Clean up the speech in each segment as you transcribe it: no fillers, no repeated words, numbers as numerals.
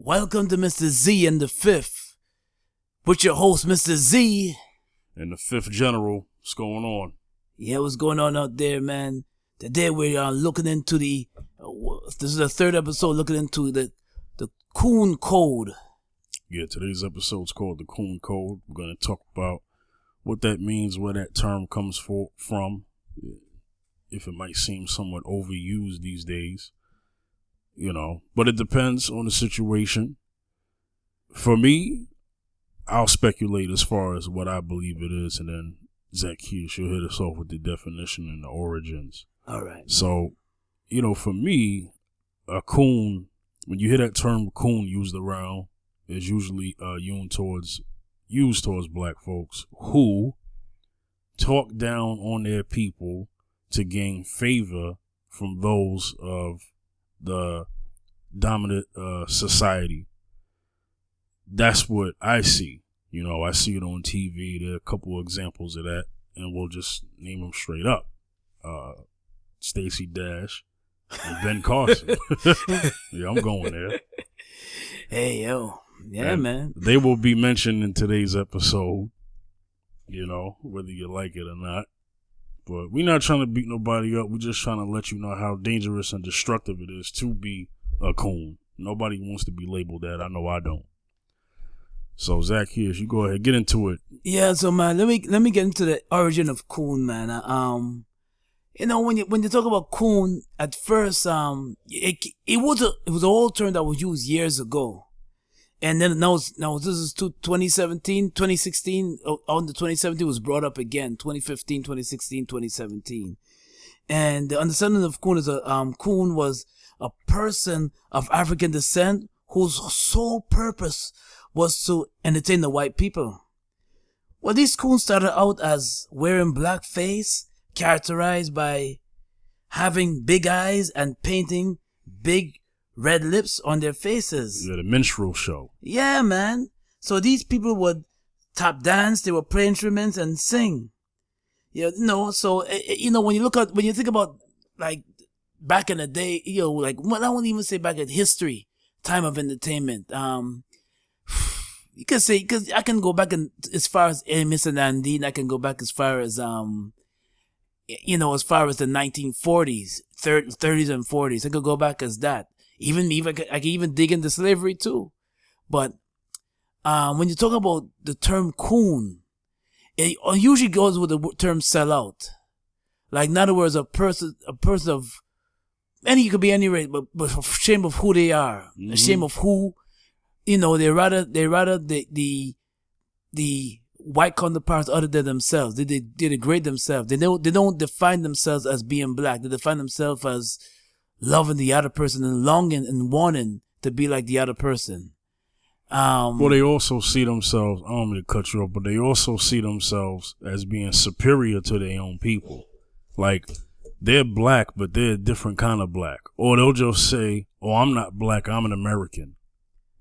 Welcome to Mr. Z and the Fifth, with your host, Mr. Z. And the Fifth General. What's going on? Yeah, what's going on out there, man? Today we're looking into this is the third episode, looking into the Coon Code. Yeah, today's episode's called the Coon Code. We're going to talk about what that means, where that term comes from, if it might seem somewhat overused these days. You know, but it depends on the situation. For me, I'll speculate as far as what I believe it is, and then Zaccheus, you'll hit us off with the definition and the origins. All right. So, you know, for me, a coon, when you hear that term coon used around, is usually used towards black folks who talk down on their people to gain favor from those of the dominant society. That's what I see. You know, I see it on TV. There are a couple of examples of that, and we'll just name them straight up. Stacey Dash and Ben Carson. Yeah, I'm going there. Hey, yo. Yeah, and man. They will be mentioned in today's episode, you know, whether you like it or not. But we're not trying to beat nobody up. We're just trying to let you know how dangerous and destructive it is to be a coon. Nobody wants to be labeled that. I know I don't. So, Zaccheus, you go ahead. Get into it. Yeah, so, man, let me get into the origin of coon, man. You know, when you talk about coon, at first, it was an old term that was used years ago. And then now this is 2017, 2016, on the 2017 was brought up again, 2015, 2016, 2017. And the understanding of coon is coon was a person of African descent whose sole purpose was to entertain the white people. Well, these coons started out as wearing blackface, characterized by having big eyes and painting big red lips on their faces. Yeah, the minstrel show. Yeah, man. So these people would tap dance, they would play instruments and sing. You know, so, you know, when you think about, like, back in the day, you know, like, well, I won't even say back in history, time of entertainment. You could say, because I can go back as far as Amos and Andy, I can go back as far as, you know, as far as the 1940s, 30s and 40s. I could go back as that. Even I could even dig into slavery too. But when you talk about the term coon, it usually goes with the term sellout. Like, in other words, a person of you could be any race, but ashamed of who they are, ashamed of who, you know, they rather the white counterparts other than themselves. They degrade themselves. They don't define themselves as being black. They define themselves as loving the other person and longing and wanting to be like the other person. Well, they also see themselves, I don't mean to cut you off, but they also see themselves as being superior to their own people. Like, they're black, but they're a different kind of black. Or they'll just say, oh, I'm not black, I'm an American.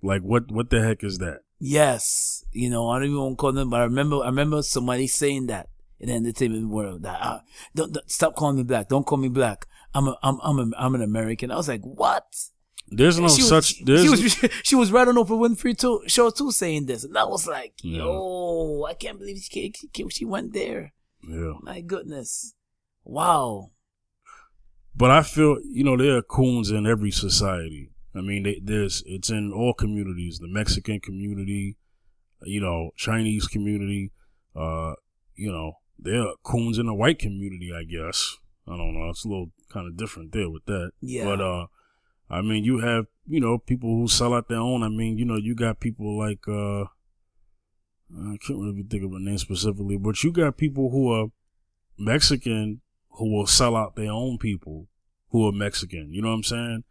Like, what the heck is that? Yes. You know, I don't even want to call them, but I remember somebody saying that in the entertainment world. That, don't stop calling me black. Don't call me black. I'm an American. I was like, what? There's no such. She was right on Oprah Winfrey show too, saying this, and I was like, yo, I can't believe she went there. Yeah. My goodness. Wow. But I feel, you know, there are coons in every society. I mean, it's in all communities. The Mexican community, you know, Chinese community. You know, there are coons in the white community, I guess. I don't know. It's a little kind of different there with that. Yeah. But, I mean, you have, you know, people who sell out their own. I mean, you know, you got people like, I can't really think of a name specifically, but you got people who are Mexican who will sell out their own people who are Mexican. You know what I'm saying?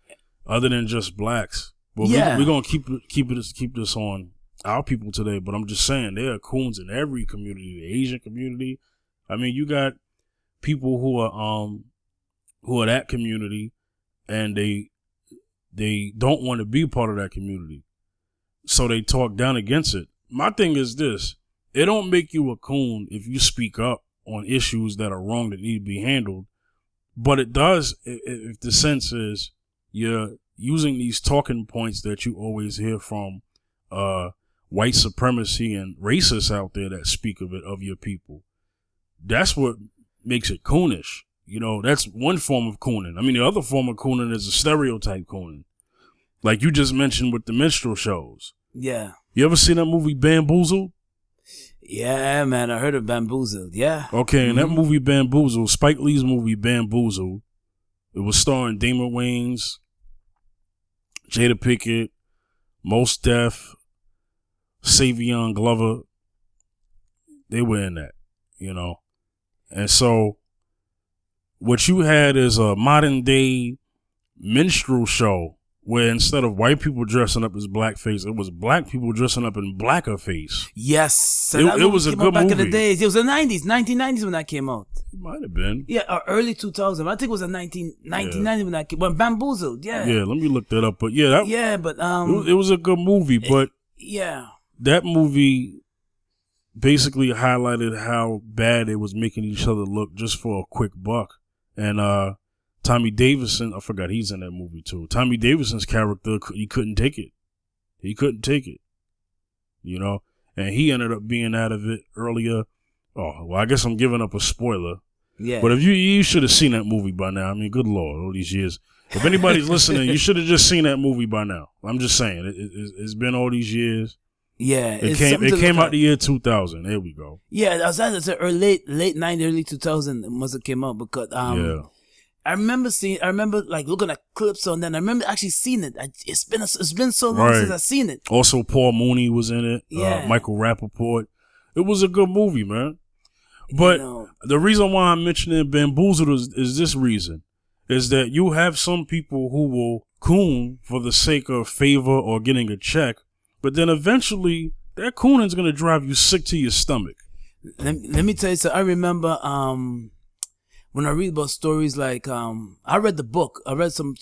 Other than just blacks. But we're going to keep this on our people today. But I'm just saying, there are coons in every community, the Asian community. I mean, you got people who are that community, and they don't want to be part of that community, so they talk down against it. My thing is this: it don't make you a coon if you speak up on issues that are wrong that need to be handled, but it does if the sense is you're using these talking points that you always hear from white supremacy and racists out there that speak of it, of your people. That's what makes it coonish. You know, that's one form of cooning. I mean, the other form of cooning is a stereotype cooning. Like you just mentioned with the minstrel shows. Yeah. You ever seen that movie Bamboozled? Yeah, man, I heard of Bamboozled. Yeah. Okay, and that movie Bamboozled, Spike Lee's movie Bamboozled, it was starring Damon Wayans, Jada Pinkett, Mos Def, Savion Glover. They were in that, you know. And so what you had is a modern day minstrel show where instead of white people dressing up as blackface, it was black people dressing up in blackface. Yes. So it was a good back movie. in the days. It was the 90s, 1990s when that came out. It might have been. Yeah, or early 2000. I think it was in 1990 when that came out. When Bamboozled, yeah. Yeah, let me look that up. But yeah, it was a good movie. But yeah, that movie basically highlighted how bad they was making each other look just for a quick buck. And Tommy Davidson, I forgot he's in that movie too. Tommy Davidson's character, he couldn't take it. He couldn't take it. You know? And he ended up being out of it earlier. Oh, well, I guess I'm giving up a spoiler. Yeah. But if you should have seen that movie by now. I mean, good Lord, all these years. If anybody's listening, you should have just seen that movie by now. I'm just saying, it's been all these years. Yeah, it came out the year 2000. There we go. Yeah, I was at the late 90s, early 2000. It must have came out because yeah. I remember like looking at clips on that. And I remember actually seeing it. It's been so long since I've seen it. Also, Paul Mooney was in it. Yeah. Michael Rappaport. It was a good movie, man. But the reason why I'm mentioning Bamboozled is this reason. Is that you have some people who will coon for the sake of favor or getting a check. But then eventually, that cooning is going to drive you sick to your stomach. Let me tell you something. I remember when I read about stories like I read the book. I read some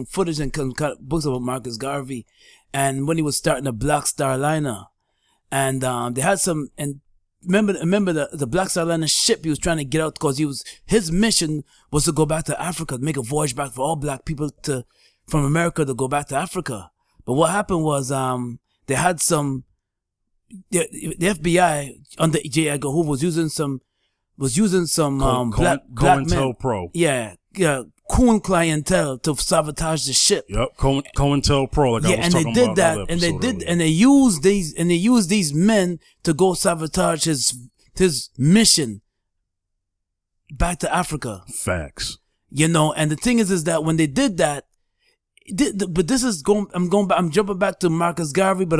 footage and books about Marcus Garvey, and when he was starting the Black Star Liner, and they had some. And remember the Black Star Liner ship he was trying to get out because his mission was to go back to Africa, make a voyage back for all black people from America to go back to Africa. But what happened was they had the FBI under J. Edgar Hoover was using some black men. Pro. Yeah, Coon clientele to sabotage the ship. Yep, COINTELPRO. Like I was talking about that, and they used these men to go sabotage his mission back to Africa. Facts. You know, and the thing is that when they did that. But this is I'm jumping back to Marcus Garvey, but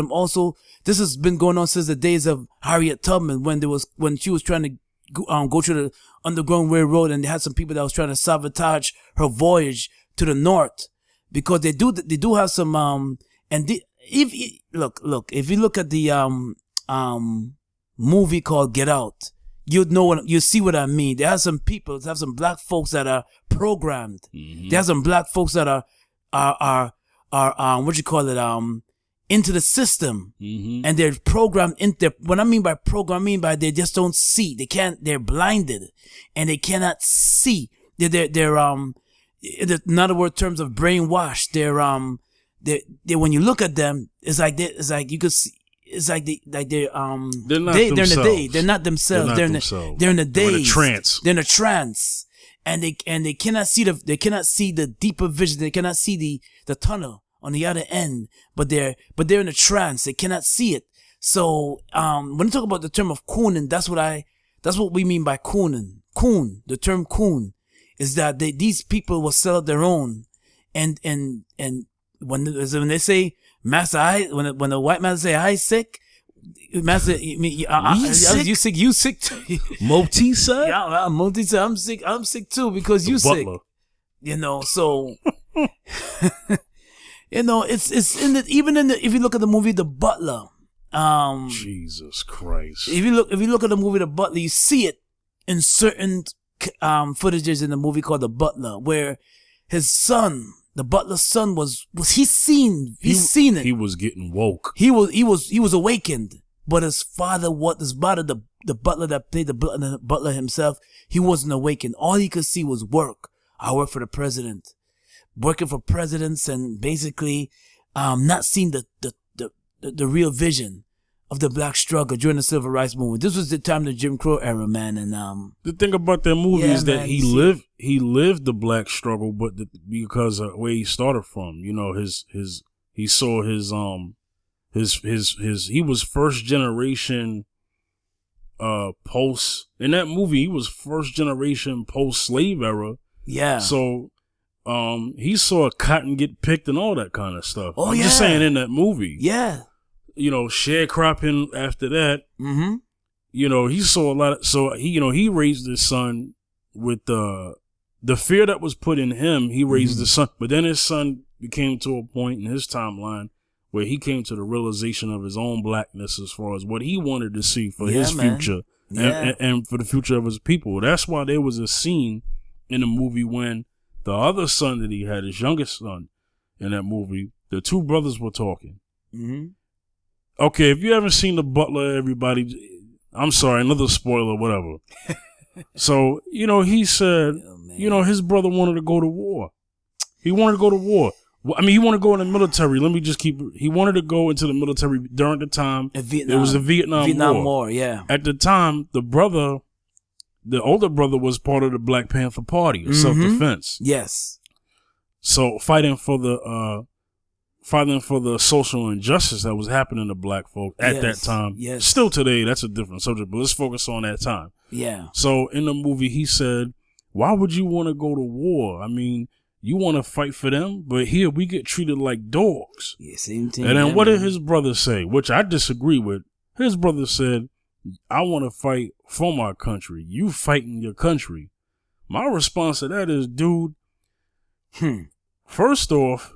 this has been going on since the days of Harriet Tubman when she was trying to go through the Underground Railroad, and they had some people that was trying to sabotage her voyage to the north because they do have some if you look at the movie called Get Out, you see what I mean. There are some people, there have some black folks that are programmed. Mm-hmm. There are some black folks that are into the system, mm-hmm. and they're programmed into. What I mean by program, I mean by they just don't see. They're blinded, and they cannot see. They're in other words, terms of brainwashed. They're when you look at them, it's like you could see. It's like they're in the day. They're not themselves. They're in the day. They're in a trance. They're in a trance. And they cannot see the deeper vision. They cannot see the tunnel on the other end. But they're in a trance. They cannot see it. So when you talk about the term of cooning, that's what we mean by cooning. Coon, the term coon, is that these people will sell out their own. And when they say master, when the white man say I sick. Master, you sick? You sick too? Moti said? Yeah, Moti said, I'm sick. I'm sick too because you sick. You know, so you know, it's if you look at the movie The Butler. Jesus Christ. If you look at the movie The Butler, you see it in certain footages in the movie called The Butler, where his son, the butler's son, was seen it. He was getting woke. He was awakened. But his father, the butler that played the butler himself, he wasn't awakened. All he could see was work. I work for the president. working for presidents and basically not seeing the real vision of the black struggle during the civil rights movement. This was the time of the Jim Crow era, man. And the thing about that movie is that man, he lived the black struggle, but because of where he started from, you know, he saw his he was first generation post in that movie. He was first generation post slave era. Yeah. So he saw cotton get picked and all that kind of stuff. Oh, I'm just saying in that movie. Yeah. You know, sharecropping after that. Mm-hmm. You know, he saw a lot of, so he raised his son with the fear that was put in him. He raised his son, but then his son became to a point in his timeline where he came to the realization of his own blackness as far as what he wanted to see for his future and for the future of his people. That's why there was a scene in the movie when the other son that he had, his youngest son in that movie, the two brothers were talking. Mm-hmm. Okay, if you haven't seen The Butler, everybody, I'm sorry, another spoiler, whatever. So, you know, he said, you know, his brother wanted to go to war. He wanted to go to war. I mean, he wanted to go in the military. Let me just he wanted to go into the military during the time. Vietnam. It was the Vietnam War. Yeah. At the time, the older brother was part of the Black Panther Party, self-defense. Yes. So fighting for the social injustice that was happening to black folk at that time. Yes. Still today, that's a different subject, but let's focus on that time. Yeah. So in the movie, he said, why would you want to go to war? I mean, you want to fight for them, but here we get treated like dogs. Yeah, same thing. And then what did his brother say? Which I disagree with. His brother said, I want to fight for my country. You fighting your country. My response to that is, dude, first off,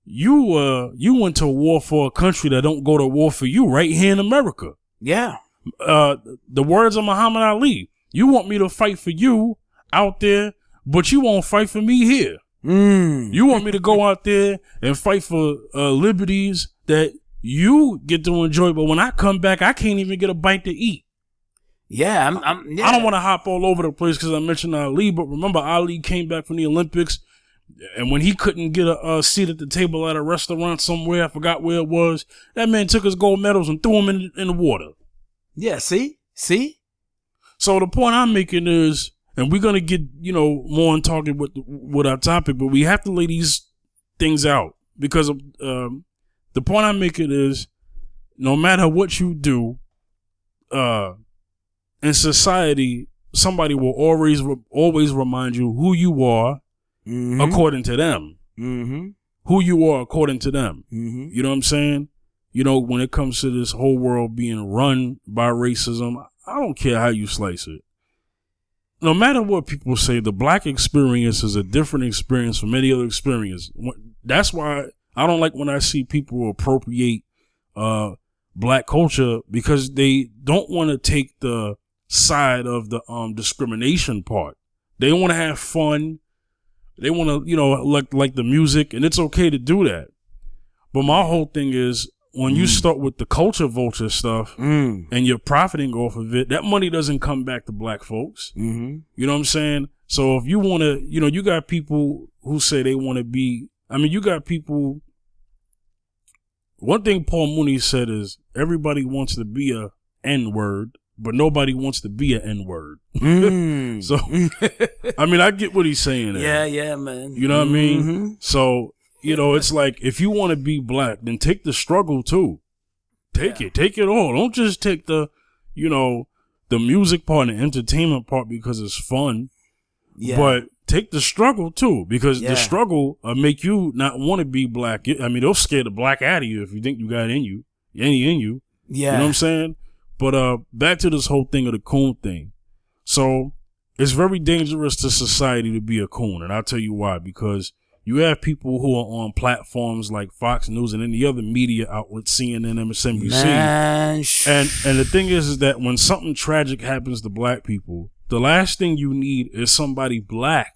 you went to war for a country that don't go to war for you right here in America. Yeah. The words of Muhammad Ali, you want me to fight for you out there, but you won't fight for me here. You want me to go out there and fight for liberties that you get to enjoy, but when I come back, I can't even get a bite to eat. Yeah, I don't want to hop all over the place because I mentioned Ali, but remember Ali came back from the Olympics, and when he couldn't get a seat at the table at a restaurant somewhere, I forgot where it was, that man took his gold medals and threw them in the water. Yeah, see? So the point I'm making is, and we're going to get, more on talking with our topic, but we have to lay these things out because of, the point I'm making is no matter what you do, in society, somebody will always remind you who you are according to them. Who you are according to them. You know what I'm saying? When it comes to this whole world being run by racism, I don't care how you slice it. No matter what people say, the black experience is a different experience from any other experience. That's why I don't like when I see people appropriate black culture, because they don't want to take the side of the discrimination part. They want to have fun. They want to, like the music, and it's okay to do that. But my whole thing is, when you start with the culture vulture stuff and you're profiting off of it, that money doesn't come back to black folks. You know what I'm saying? So if you want to, you got people who say they want to be, you got people. One thing Paul Mooney said is everybody wants to be a N-word, but nobody wants to be an N-word. So, I get what he's saying there. Yeah, man. You know what I mean? So, it's like, if you want to be black, then take the struggle too. Take it all. Don't just take the music part and the entertainment part because it's fun. Yeah. But take the struggle too, because the struggle make you not want to be black. They'll scare the black out of you if you think you got any in you. Yeah. You know what I'm saying? But back to this whole thing of the coon thing. So it's very dangerous to society to be a coon, and I'll tell you why. Because you have people who are on platforms like Fox News and any other media outlet, CNN, MSNBC. Man. And the thing is that when something tragic happens to black people, the last thing you need is somebody black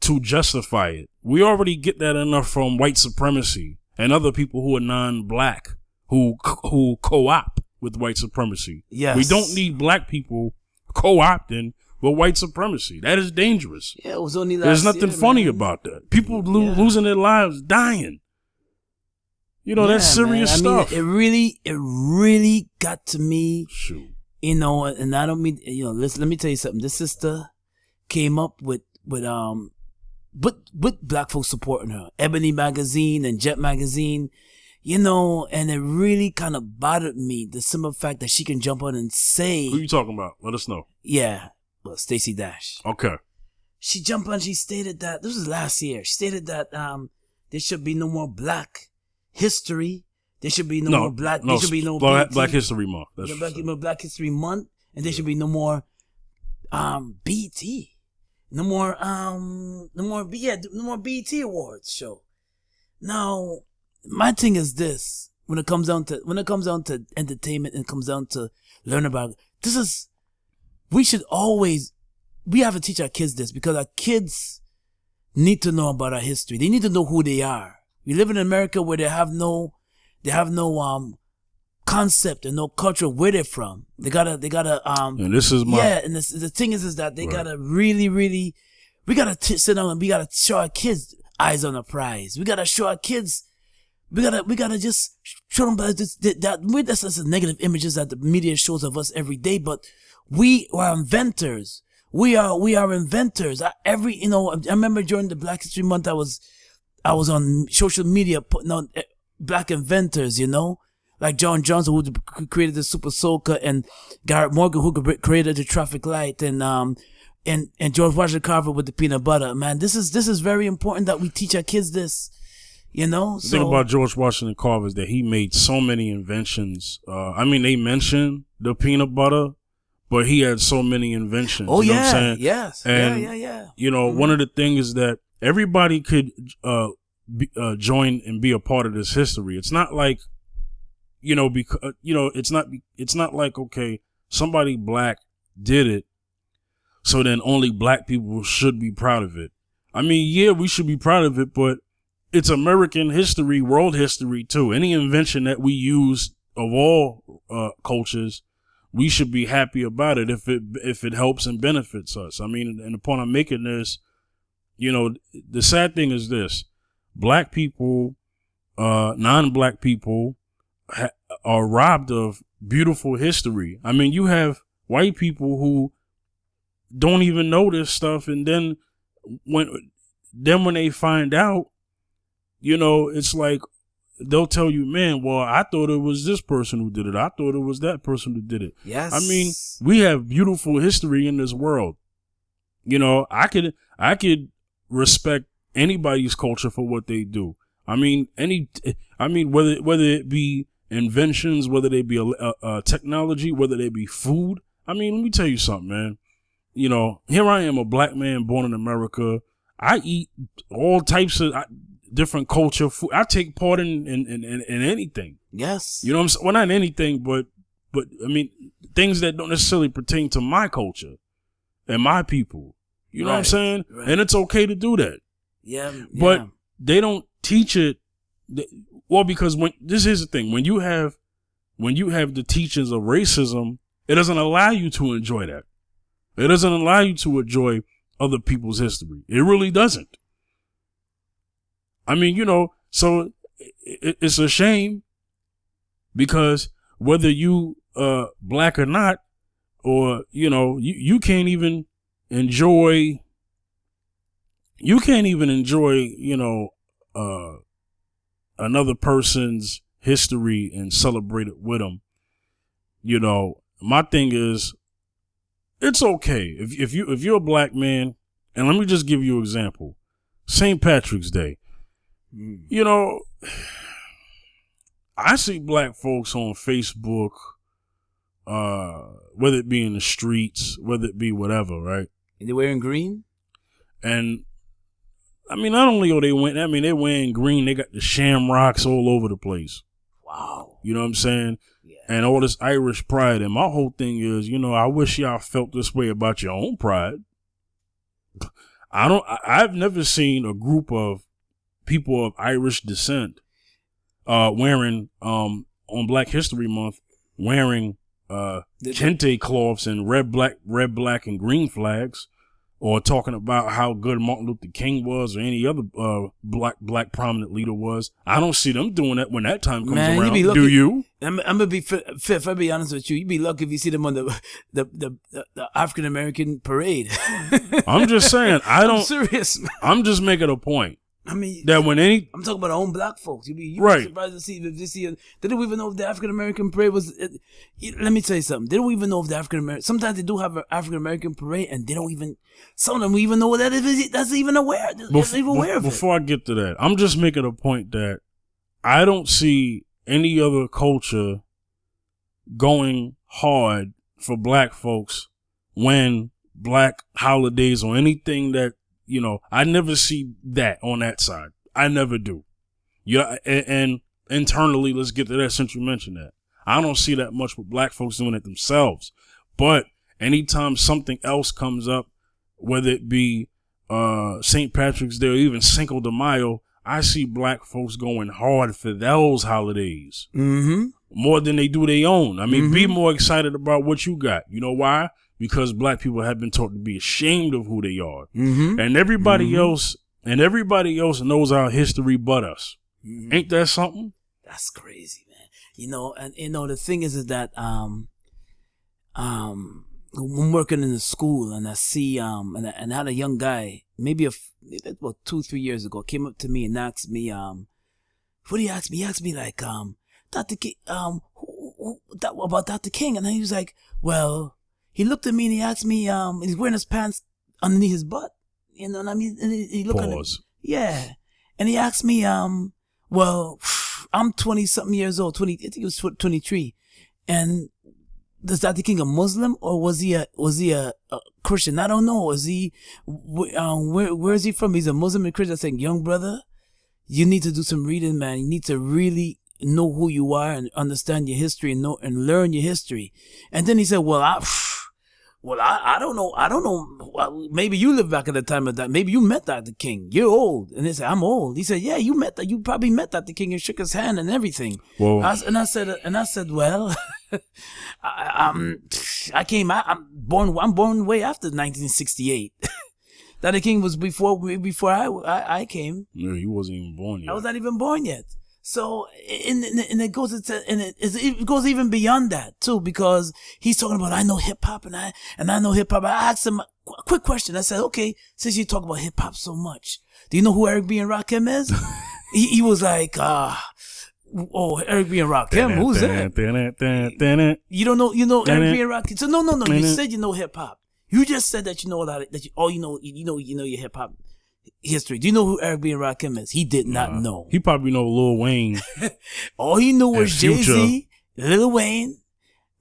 to justify it. We already get that enough from white supremacy and other people who are non-black who co-opt with white supremacy. Yes. We don't need black people co-opting with white supremacy. That is dangerous. Yeah, it was only last There's nothing year, funny man. about that. People losing their lives, dying. You know, that's serious stuff. I mean, it really got to me. Shoot. You know, and I don't mean, you know, let me tell you something. This sister came up with black folks supporting her. Ebony magazine and Jet magazine, you know, and it really kind of bothered me, the simple fact that she can jump on and say. Who you talking about? Let us know. Yeah, well, Stacey Dash. Okay. She jumped on, she stated that, this was last year, she stated that there should be no more black history. There should be no more black. There should be no Black History Month. That's Black History Month, and there should be no more BET. No more BET Awards show. Now, my thing is this: when it comes down to entertainment and it comes down to learn about it, we have to teach our kids this, because our kids need to know about our history. They need to know who they are. We live in America where they have no concept and no culture of where they're from. They gotta and this is my and the thing is that they gotta really we gotta sit down and we gotta show our kids eyes on the prize. We gotta show our kids, we gotta just show them that's just negative images that the media shows of us every day, but we are inventors. We are inventors. I remember during the Black History Month I was on social media putting on black inventors, you know, like John Johnson, who created the Super Soaker, and Garrett Morgan, who created the traffic light, and George Washington Carver with the peanut butter. Man, this is very important that we teach our kids this, you know. The thing about George Washington Carver is that he made so many inventions. They mentioned the peanut butter, but he had so many inventions. Oh, you know what I'm saying? Yes. And, yeah. You know, one of the things is that everybody could join and be a part of this history. It's not like, it's not like, okay, somebody black did it, so then only black people should be proud of it. I mean, yeah, we should be proud of it, but it's American history, world history too. Any invention that we use of all cultures, we should be happy about it if it helps and benefits us. I mean, and the point I'm making is, you know, the sad thing is this: black people, non-black people are robbed of beautiful history. I mean, you have white people who don't even know this stuff, and then when they find out, you know, it's like they'll tell you, man, well, I thought it was this person who did it. I thought it was that person who did it. Yes. I mean, we have beautiful history in this world. You know, I could respect anybody's culture for what they do. I mean, whether it be inventions, whether they be technology, whether they be food. I mean, let me tell you something, man. You know, here I am, a black man born in America. I eat all types of different culture food. I take part in anything. Yes. You know what I'm saying? Well, not anything, but I mean, things that don't necessarily pertain to my culture and my people. You know what I'm saying? Right. And it's okay to do that. Yeah. But they don't teach it. Well, because here's the thing: when you have the teachings of racism, it doesn't allow you to enjoy that. It doesn't allow you to enjoy other people's history. It really doesn't. I mean, you know, so it's a shame, because whether you black or not, or, you know, you can't even enjoy, you know, another person's history and celebrate it with them. You know, my thing is, it's okay if you're a black man, and let me just give you an example. St. Patrick's Day. You know, I see black folks on Facebook, whether it be in the streets, whether it be whatever, right? And they're wearing green? And I mean, not only are they're wearing green, they got the shamrocks all over the place. Wow. You know what I'm saying? Yeah. And all this Irish pride. And my whole thing is, you know, I wish y'all felt this way about your own pride. I've never seen a group of people of Irish descent wearing on Black History Month wearing kente cloths and red, black, and green flags, or talking about how good Martin Luther King was or any other black prominent leader was. I don't see them doing that when that time comes around. Do you? I'm gonna be fifth. I'll be honest with you. You'd be lucky if you see them on the African American parade. I'm just saying. I'm serious, man. I'm just making a point. I mean, that when I'm talking about our own black folks. You'd be surprised to see if they see. They don't even know if the African American parade was. Let me tell you something. They don't even know if the African American. Sometimes they do have an African American parade, and they don't even. Some of them even know that that's even aware. Of it. Before I get to that, I'm just making a point that I don't see any other culture going hard for black folks when black holidays or anything that. I never see that on that side. I never do. Yeah, and internally, let's get to that since you mentioned that. I don't see that much with black folks doing it themselves. But anytime something else comes up, whether it be St. Patrick's Day or even Cinco de Mayo, I see black folks going hard for those holidays. Mm-hmm. More than they do their own. I mean, be more excited about what you got. You know why? Because black people have been taught to be ashamed of who they are. Mm-hmm. And everybody else knows our history but us. Mm-hmm. Ain't that something? That's crazy, man. And the thing is that I'm working in the school and I see and I had a young guy, maybe about 2-3 years ago, came up to me and asked me what he asked me? He asked me like Dr. King, about Dr. King, and then he was like, well. He looked at me and he asked me, he's wearing his pants underneath his butt. You know what I mean? And he looked at me. Yeah. And he asked me, well, I'm 20-something years old, I think he was 23. And is Dr. King a Muslim or was he a Christian? I don't know. Is he, where is he from? He's a Muslim and Christian. I said, young brother, you need to do some reading, man. You need to really know who you are and understand your history and learn your history. And then he said, well, I don't know. Well, maybe you lived back at the time of that. Maybe you met Dr. King. You're old. And they said, I'm old. He said, yeah, you probably met Dr. King and shook his hand and everything. Whoa. I said, well, I'm born way after 1968. Dr. King was before I came. No, he wasn't even born yet. I was not even born yet. So, and it goes even beyond that too, because he's talking about, I know hip hop and I know hip hop. I asked him a quick question. I said, okay, since you talk about hip hop so much, do you know who Eric B. and Rakim is? he was like, Eric B. and Rakim, who's that? You don't know, Eric B. and Rakim. So no, you said you know hip hop. You just said that you know a lot of, you know your hip hop history. Do you know who Eric B. and Rakim is? He did not know. He probably know Lil Wayne. All he knew was Jay-Z, Lil Wayne,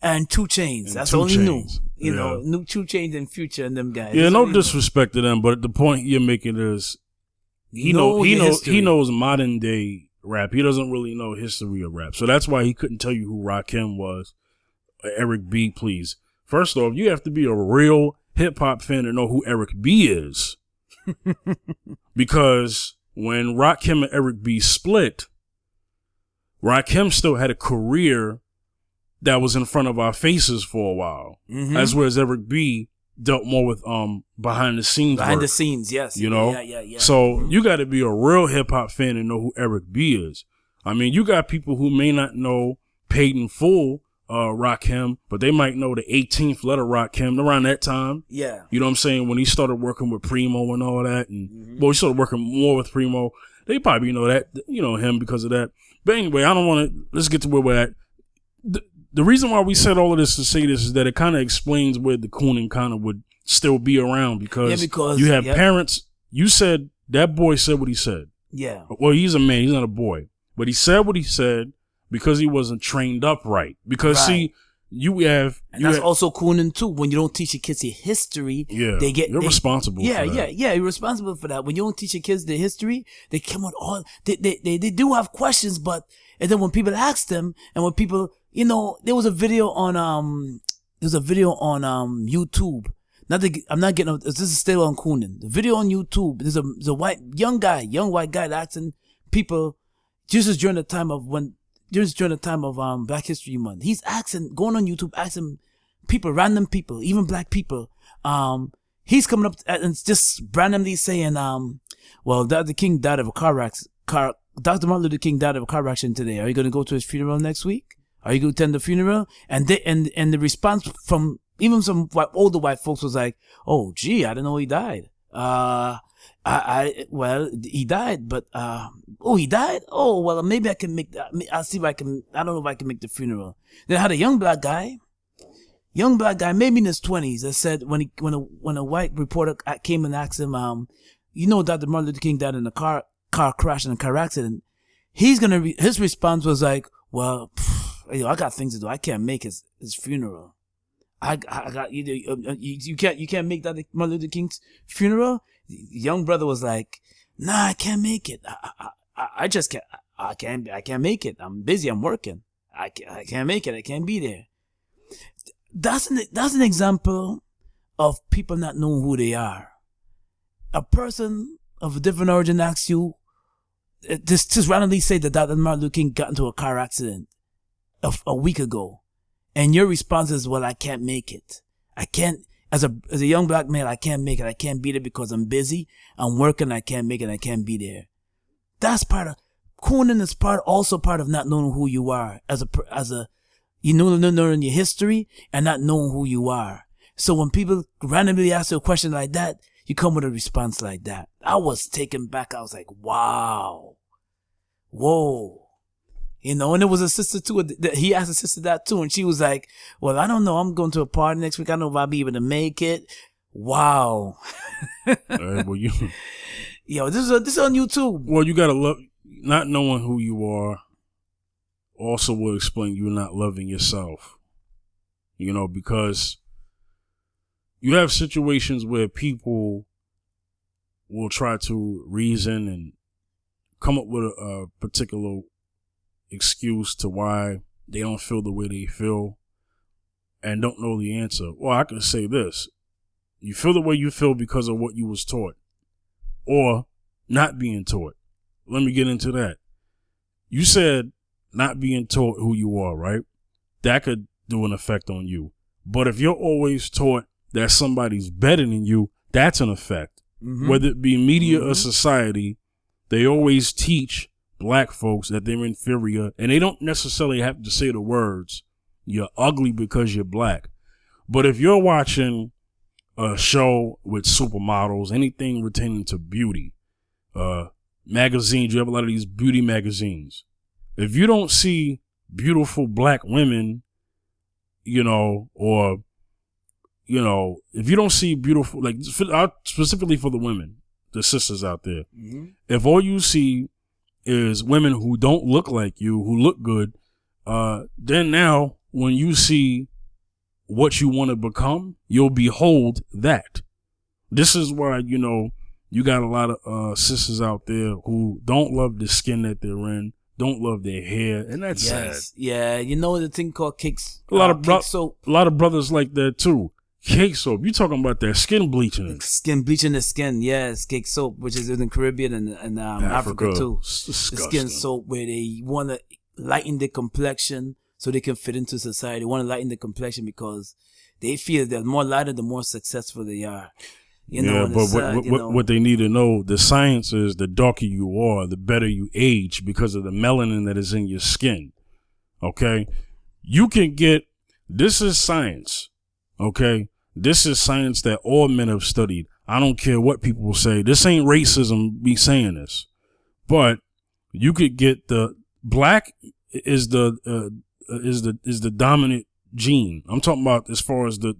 and 2 Chainz. That's all he knew. You know, 2 Chainz and Future and them guys. Yeah, no disrespect to them, but the point you're making is he knows modern day rap. He doesn't really know history of rap. So that's why he couldn't tell you who Rakim was. Eric B, please. First off, you have to be a real hip hop fan to know who Eric B is. Because when Rakim and Eric B split, Rakim still had a career that was in front of our faces for a while. Mm-hmm. As well as Eric B dealt more with behind the scenes work, yes. You know? Yeah. So you got to be a real hip hop fan and know who Eric B is. I mean, you got people who may not know Paid in Full Rakim, but they might know the 18th letter Rakim around that time. Yeah. You know what I'm saying? When he started working with Primo and all that, and he started working more with Primo, they probably know that, him because of that. But anyway, let's get to where we're at. The reason why we said all of this to say this is that it kind of explains where the cooning kind of would still be around because you have parents. You said that boy said what he said. Yeah. Well, he's a man. He's not a boy. But he said what he said because he wasn't trained up right. Because, see, that's also cooning, too. When you don't teach your kids your history, you're responsible for that. Yeah, you're responsible for that. When you don't teach your kids their history, they come with all, they do have questions, and then when people ask them, and when people, there was a video on YouTube. I'm not getting, this is still on cooning. The video on YouTube, there's a young white guy asking people, this is during the time of when during the time of Black History Month. He's going on YouTube, asking people, random people, even black people. He's coming up and just randomly saying, well, Dr. King died of a Dr. Martin Luther King died of a car accident today. Are you going to go to his funeral next week? Are you going to attend the funeral? And the response from even some older white folks was like, "Oh, gee, I didn't know he died. Well, he died, but oh, he died. Oh, well, maybe I can make that. I'll see if I can. I don't know if I can make the funeral." Then I had a young black guy, maybe in his 20s, that said when a white reporter came and asked him, Dr. Martin Luther King died in a car crash and a car accident. His response was like, "Well, I got things to do. I can't make his funeral. I got you can't make that Martin Luther King's funeral." The young brother was like, "Nah, I can't make it. I just can't. I can't make it. I'm busy. I'm working. I can't make it. I can't be there." That's an example of people not knowing who they are. A person of a different origin asks you, just randomly say that Dr. Martin Luther King got into a car accident a week ago, and your response is, "Well, I can't make it. I can't, as a young black man, I can't make it. I can't be there because I'm busy. I'm working. I can't make it. I can't be there." That's cooning is also part of not knowing who you are knowing your history and not knowing who you are. So when people randomly ask you a question like that, you come with a response like that. I was taken back. I was like, wow. Whoa. And it was a sister too. He asked a sister that too. And she was like, "Well, I don't know. I'm going to a party next week. I don't know if I'll be able to make it." Wow. Well, Yo, this is on YouTube. Well, you got to love, not knowing who you are also will explain you not loving yourself. Because you have situations where people will try to reason and come up with a particular excuse to why they don't feel the way they feel and don't know the answer. Well, I can say this. You feel the way you feel because of what you was taught or not being taught. Let me get into that. You said not being taught who you are, right? That could do an effect on you. But if you're always taught that somebody's better than you, that's an effect. Mm-hmm. Whether it be media or society, they always teach black folks that they're inferior, and they don't necessarily have to say the words, "You're ugly because you're black." But if you're watching a show with supermodels, anything pertaining to beauty, magazines, you have a lot of these beauty magazines. If you don't see beautiful black women, or if you don't see beautiful, like specifically for the women, the sisters out there, if all you see is women who don't look like you, who look good, then now when you see what you want to become, you'll behold that. This is why, you got a lot of sisters out there who don't love the skin that they're in, don't love their hair, and that's sad. Yeah, the thing called cakes. A lot of brothers like that too. Cake soap. You talking about that skin bleaching? Skin bleaching the skin. Yes, cake soap, which is in the Caribbean and Africa too. It's disgusting. The skin soap where they want to lighten their complexion so they can fit into society. They want to lighten the complexion because they feel they're more lighter, the more successful they are. What they need to know, the science is the darker you are, the better you age because of the melanin that is in your skin. Okay? You can get, this is science. Okay? This is science that all men have studied. I don't care what people say. This ain't racism me saying this. But you could get the black is the dominant gene. I'm talking about as far as the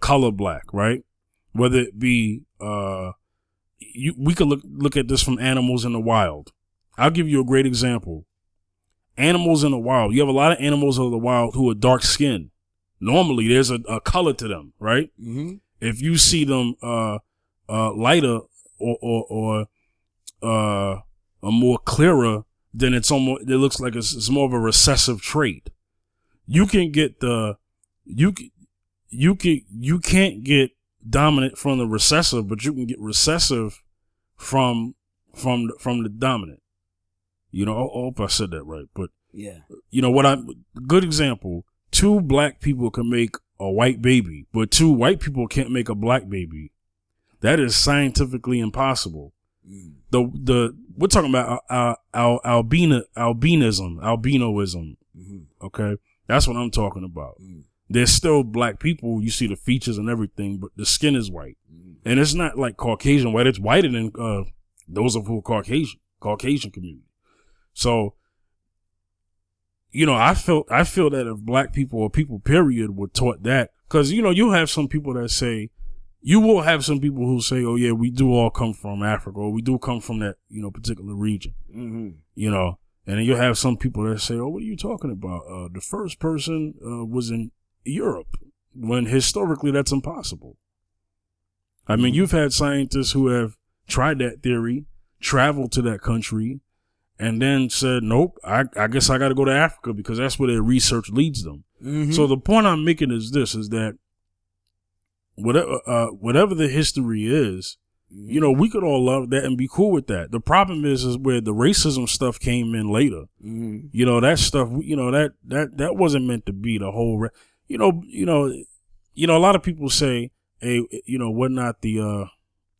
color black, right? Whether it be we could look at this from animals in the wild. I'll give you a great example. Animals in the wild. You have a lot of animals in the wild who are dark skinned. Normally, there's a color to them, right? Mm-hmm. If you see them lighter or more clearer, then it looks like it's more of a recessive trait. You can get you can't get dominant from the recessive, but you can get recessive from the dominant. I hope I said that right, but Yeah. You know good example. 2 black people can make a white baby, but 2 white people can't make a black baby. That is scientifically impossible. We're talking about albinoism. Mm-hmm. Okay, that's what I'm talking about. There's still black people. You see the features and everything, but the skin is white, and it's not like Caucasian white. It's whiter than those of who are Caucasian community. So, you know, I feel that if black people or people period were taught that, because you know you have some people that say. You will have some people who say, "Oh yeah, we do all come from Africa, or we do come from that, you know, particular region." Mm-hmm. You know, and then you'll have some people that say, "Oh, what are you talking about? The first person was in Europe," when historically that's impossible. I mean, you've had scientists who have tried that theory, traveled to that country, and then said, "Nope, I guess I got to go to Africa because that's where their research leads them." Mm-hmm. So the point I'm making is this: is that whatever the history is, you know, we could all love that and be cool with that. The problem is where the racism stuff came in later. Mm-hmm. You know, that stuff, you know, that wasn't meant to be the whole, you know, a lot of people say, hey, you know, we're not the,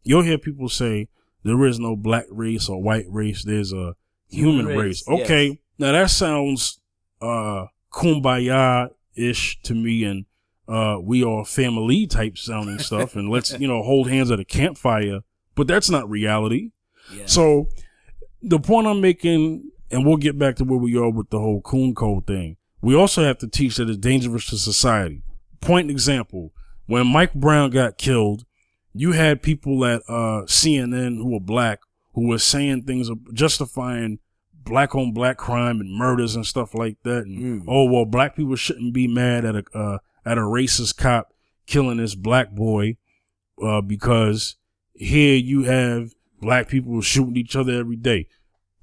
you'll hear people say there is no black race or white race. There's a human race. Okay. Yes. Now that sounds, kumbaya-ish to me, and we are family type sounding stuff, and let's, you know, hold hands at a campfire, but that's not reality. Yeah. So the point I'm making, and we'll get back to where we are with the whole Coon code thing. We also have to teach that it's dangerous to society. Point example, when Mike Brown got killed, you had people at CNN who were black who were saying things justifying black on black crime and murders and stuff like that. And oh well, black people shouldn't be mad at a racist cop killing this black boy because here you have black people shooting each other every day.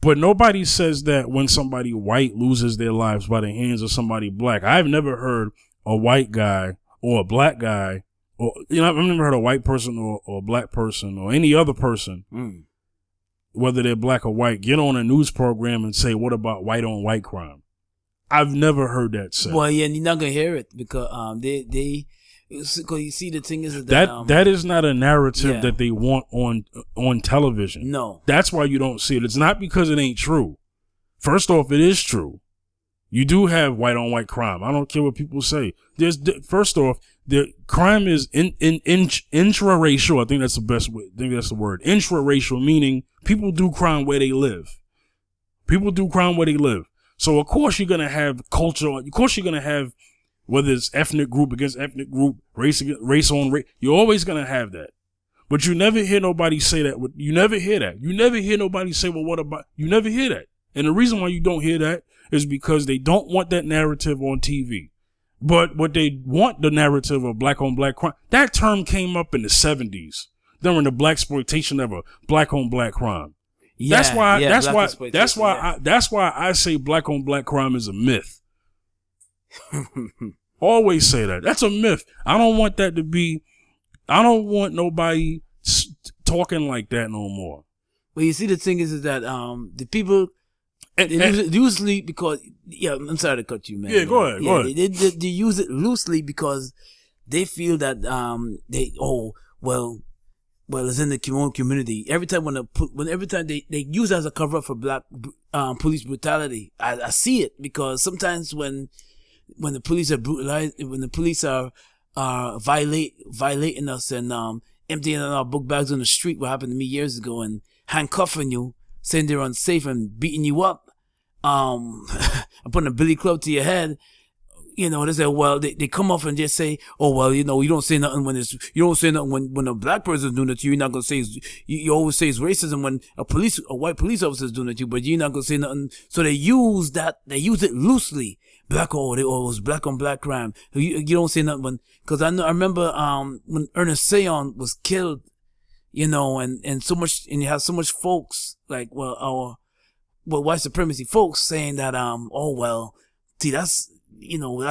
But nobody says that when somebody white loses their lives by the hands of somebody black. I've never heard a white guy or a black guy, or, you know, I've never heard a white person or a black person or any other person, whether they're black or white, get on a news program and say, what about white on white crime? I've never heard that said. Well, yeah, you're not gonna hear it because because you see the thing is that is not a narrative that they want on television. No, that's why you don't see it. It's not because it ain't true. First off, it is true. You do have white on white crime. I don't care what people say. First off, the crime is intraracial. I think that's the best way. I think that's the word. Intraracial, meaning people do crime where they live. People do crime where they live. So of course you're gonna have culture. Of course you're gonna have, whether it's ethnic group against ethnic group, race on race. You're always gonna have that. But you never hear nobody say that. You never hear that. You never hear nobody say, well, what about? You never hear that. And the reason why you don't hear that is because they don't want that narrative on TV. But what they want, the narrative of black on black crime, that term came up in the 70s during the blaxploitation of a black on black crime. Yeah, that's why I say black on black crime is a myth. Always say that. That's a myth. I don't want that to be, I don't want nobody talking like that no more. Well, you see, the thing is that the people, they loosely because, I'm sorry to cut you, man. Yeah, go ahead. Go ahead. They use it loosely because they feel that it's in the community. Every time they use it as a cover up for black police brutality, I see it because sometimes when the police are brutalized, when the police are violating us and emptying our book bags on the street, what happened to me years ago, and handcuffing you, saying they're unsafe and beating you up, and putting a billy club to your head. You know, they say, well, they come off and just say, oh, well, you know, you don't say nothing when a black person is doing it to you. You're not going to say, you always say it's racism when a white police officer is doing it to you, but you're not going to say nothing. So they use it loosely. It was black on black crime. You don't say nothing because I remember, when Ernest Sayon was killed, you know, and you have so much folks white supremacy folks saying that, see,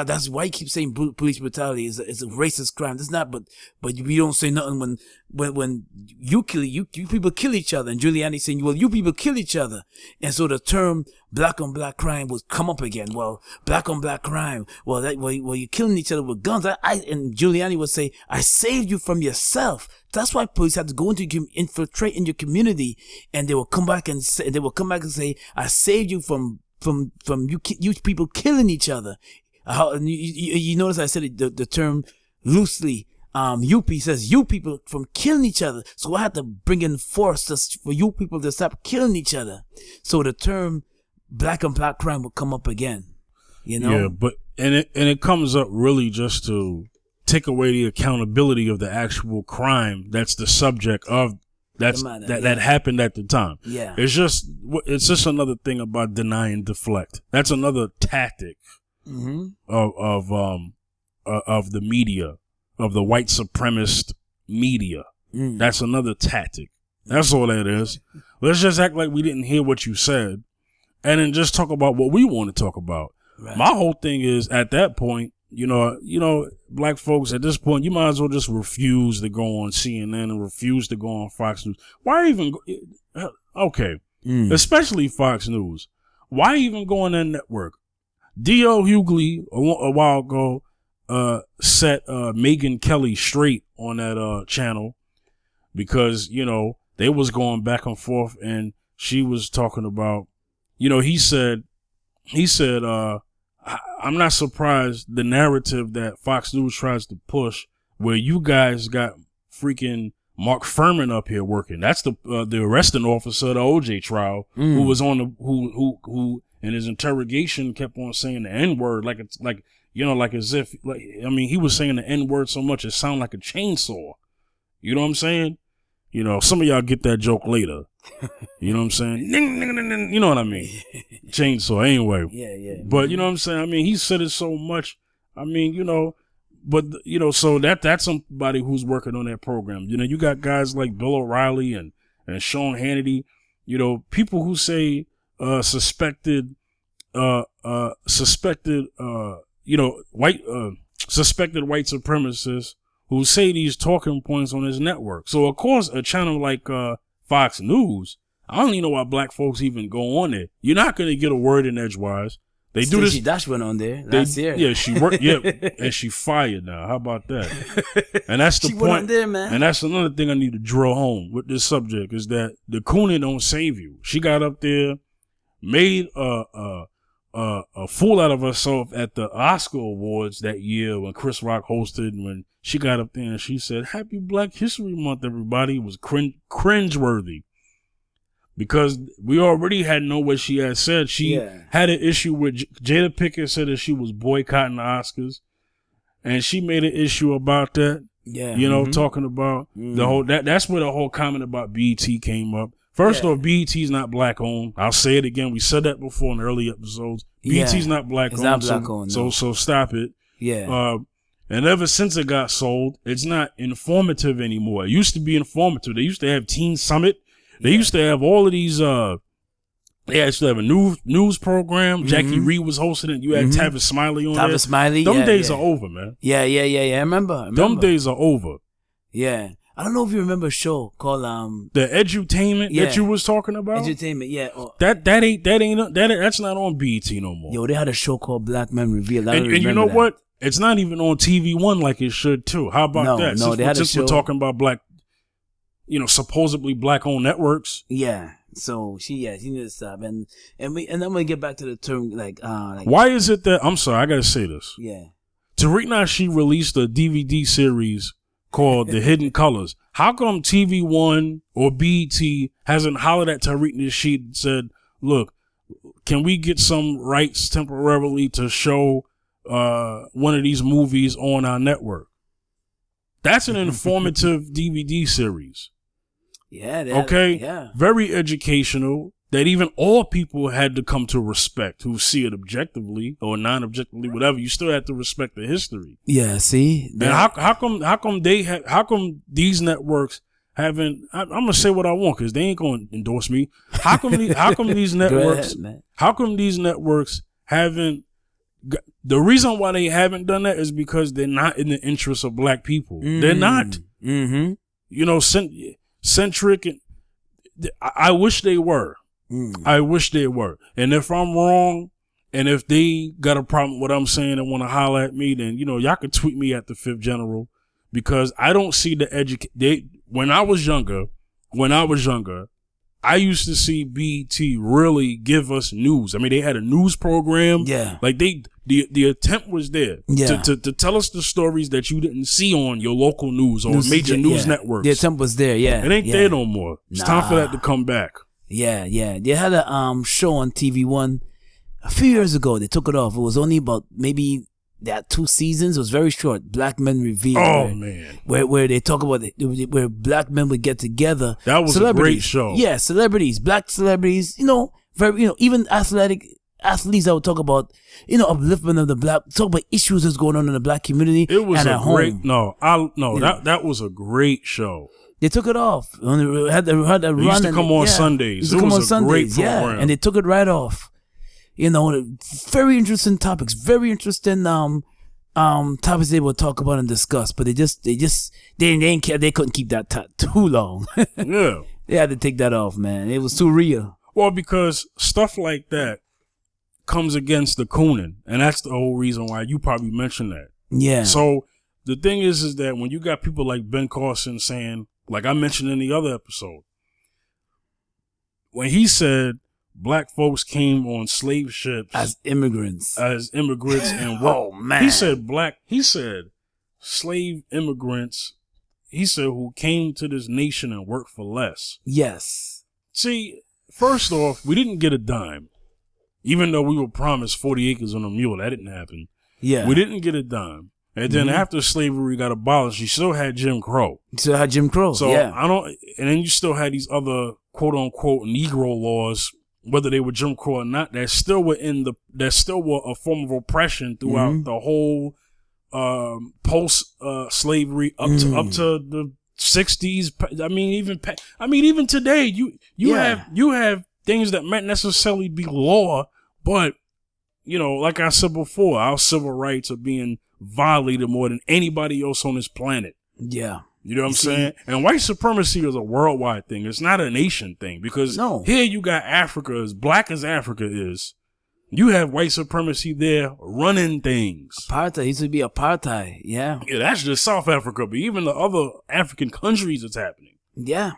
that's why you keep saying police brutality is a racist crime. It's not, but we don't say nothing when you people kill each other. And Giuliani saying, well, you people kill each other. And so the term black on black crime would come up again. Well, black on black crime. Well, you're killing each other with guns. And Giuliani would say, I saved you from yourself. That's why police had to go infiltrate in your community, and they will come back and say, I saved you from you people killing each other. You notice I said the term loosely. UP says you people from killing each other. So I had to bring in force for you people to stop killing each other. So the term black on black crime will come up again. Yeah, but it comes up really just to take away the accountability of the actual crime that's the subject of that happened at the time. Yeah, it's just another thing about deny and deflect. That's another tactic of the media, of the white supremacist media. That's another tactic. That's all that is. Let's just act like we didn't hear what you said, and then just talk about what we want to talk about. Right. My whole thing is, at that point, black folks, at this point, you might as well just refuse to go on CNN and refuse to go on Fox News. Why even okay, especially Fox News. Why even go on that network? D.L. Hughley a while ago set Megyn Kelly straight on that channel because they was going back and forth, and she was talking about, he said I'm not surprised the narrative that Fox News tries to push, where you guys got freaking Mark Furman up here working. That's the arresting officer of the OJ trial, who was on who in his interrogation kept on saying the N-word like it's like as if he was saying the N-word so much it sounded like a chainsaw. You know what I'm saying? Some of y'all get that joke later. You know what I'm saying? You know what I mean? Chainsaw, anyway. Yeah. But you know what I'm saying? He said it so much. So that's somebody who's working on that program. You got guys like Bill O'Reilly and Sean Hannity. People who say suspected white supremacists who say these talking points on his network. So of course, a channel like Fox News, I don't even know why black folks even go on there. You're not going to get a word in edgewise. They do this. Stacey Dash went on there last year. Yeah, she worked. Yeah, and she fired now. How about that? And that's the she point. Went on there, man. And that's another thing I need to drill home with this subject is that the cooning don't save you. She got up there, made a fool out of herself at the Oscar Awards that year when Chris Rock hosted. When she got up there and she said, "Happy Black History Month, everybody," it was cringeworthy. Because we already had known what she had said. She had an issue with Jada Pinkett said that she was boycotting the Oscars, and she made an issue about that. Yeah, talking about the whole that's where the whole comment about BET came up. First off, BET's not black owned. I'll say it again. We said that before in early episodes. BET's not black owned. Not black owned. So stop it. Yeah. And ever since it got sold, it's not informative anymore. It used to be informative. They used to have Teen Summit. They used to have all of these, they actually have a news program. Jackie Reed was hosting it. You had Tavis Smiley on there. Tavis Smiley, Them days are over, man. Yeah. I remember. Them days are over. Yeah. I don't know if you remember a show called, The Edutainment that you was talking about? Edutainment, yeah. That's not on BET no more. Yo, they had a show called Black Men Revealed. And you know what? It's not even on TV One like it should too. How about that? No, they had a show. Since we're talking about black, supposedly black-owned networks. Yeah. So she needs to stop, and I'm gonna get back to the term like why is it that I'm sorry, I gotta say this. Yeah. Tariq Nasheed released a DVD series called The Hidden Colors. How come TV One or BET hasn't hollered at Tariq Nasheed and said, "Look, can we get some rights temporarily to show one of these movies on our network?" That's an informative DVD series. Yeah. Okay. Very educational. That even all people had to come to respect who see it objectively or non-objectively, whatever. You still have to respect the history. Yeah. See. And how come these networks haven't? I'm gonna say what I want because they ain't gonna endorse me. How come these networks? Go ahead, man. How come these networks haven't the reason why they haven't done that is because they're not in the interest of black people. They're not. Mm-hmm. You know, centric. And I wish they were. I wish they were. And if I'm wrong, and if they got a problem with what I'm saying and want to holler at me, then, you know, y'all can tweet me at the 5th General, because I don't see the when I was younger, I used to see BT really give us news. I mean, they had a news program. Yeah. Like the attempt was there to tell us the stories that you didn't see on your local news or major news networks. The attempt was there. Yeah. It ain't there no more. It's time for that to come back. Yeah. They had a show on TV One a few years ago. They took it off. It was only about maybe that 2 seasons. It was very short. Black Men Revealed. Oh, man. Where they talk about where black men would get together. That was a great show. Yeah, celebrities, black celebrities, you know, even athletes that would talk about, you know, upliftment of the black, talk about issues that's going on in the black community. It was and a at great, home. that was a great show. They took it off. It had to run. It used to come on Sundays. It was a great program. And they took it right off. You know, very interesting topics, very interesting topics they would talk about and discuss. But they didn't care. They couldn't keep that too long. Yeah, they had to take that off, man. It was too real. Well, because stuff like that comes against the cooning, and that's the whole reason why you probably mentioned that. Yeah. So the thing is that when you got people like Ben Carson saying, like I mentioned in the other episode, when he said black folks came on slave ships as immigrants and oh man, he said slave immigrants, he said, who came to this nation and worked for less. Yes. See, first off, we didn't get a dime, even though we were promised 40 acres on a mule. That didn't happen. Yeah, we didn't get a dime. And then after slavery got abolished, you still had Jim Crow. So yeah. And then you still had these other quote unquote Negro laws, whether they were Jim Crow or not, that still were a form of oppression throughout the whole post slavery up to the 60s. Even today, you have things that might necessarily be law, but you know, like I said before, our civil rights are being violated more than anybody else on this planet. Yeah. You know what I'm saying? And white supremacy is a worldwide thing. It's not a nation thing, because here you got Africa, as black as Africa is. You have white supremacy there running things. Apartheid. It used to be apartheid. Yeah. Yeah, that's just South Africa, but even the other African countries, it's happening. Yeah.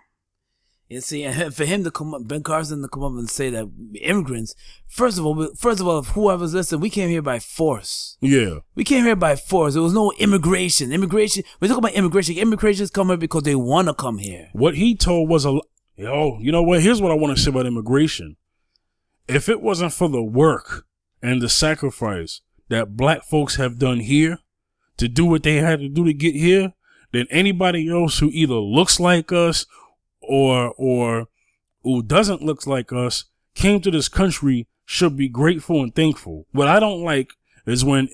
You see, and for him to come up, Ben Carson to come up and say that immigrants, first of all, whoever's listening, we came here by force. Yeah. We came here by force. There was no immigration. We talk about immigration. Immigrations come here because they want to come here. What he told was you know what? Here's what I want to say about immigration. If it wasn't for the work and the sacrifice that black folks have done here to do what they had to do to get here, then anybody else who either looks like us or who doesn't look like us came to this country should be grateful and thankful. What I don't like is when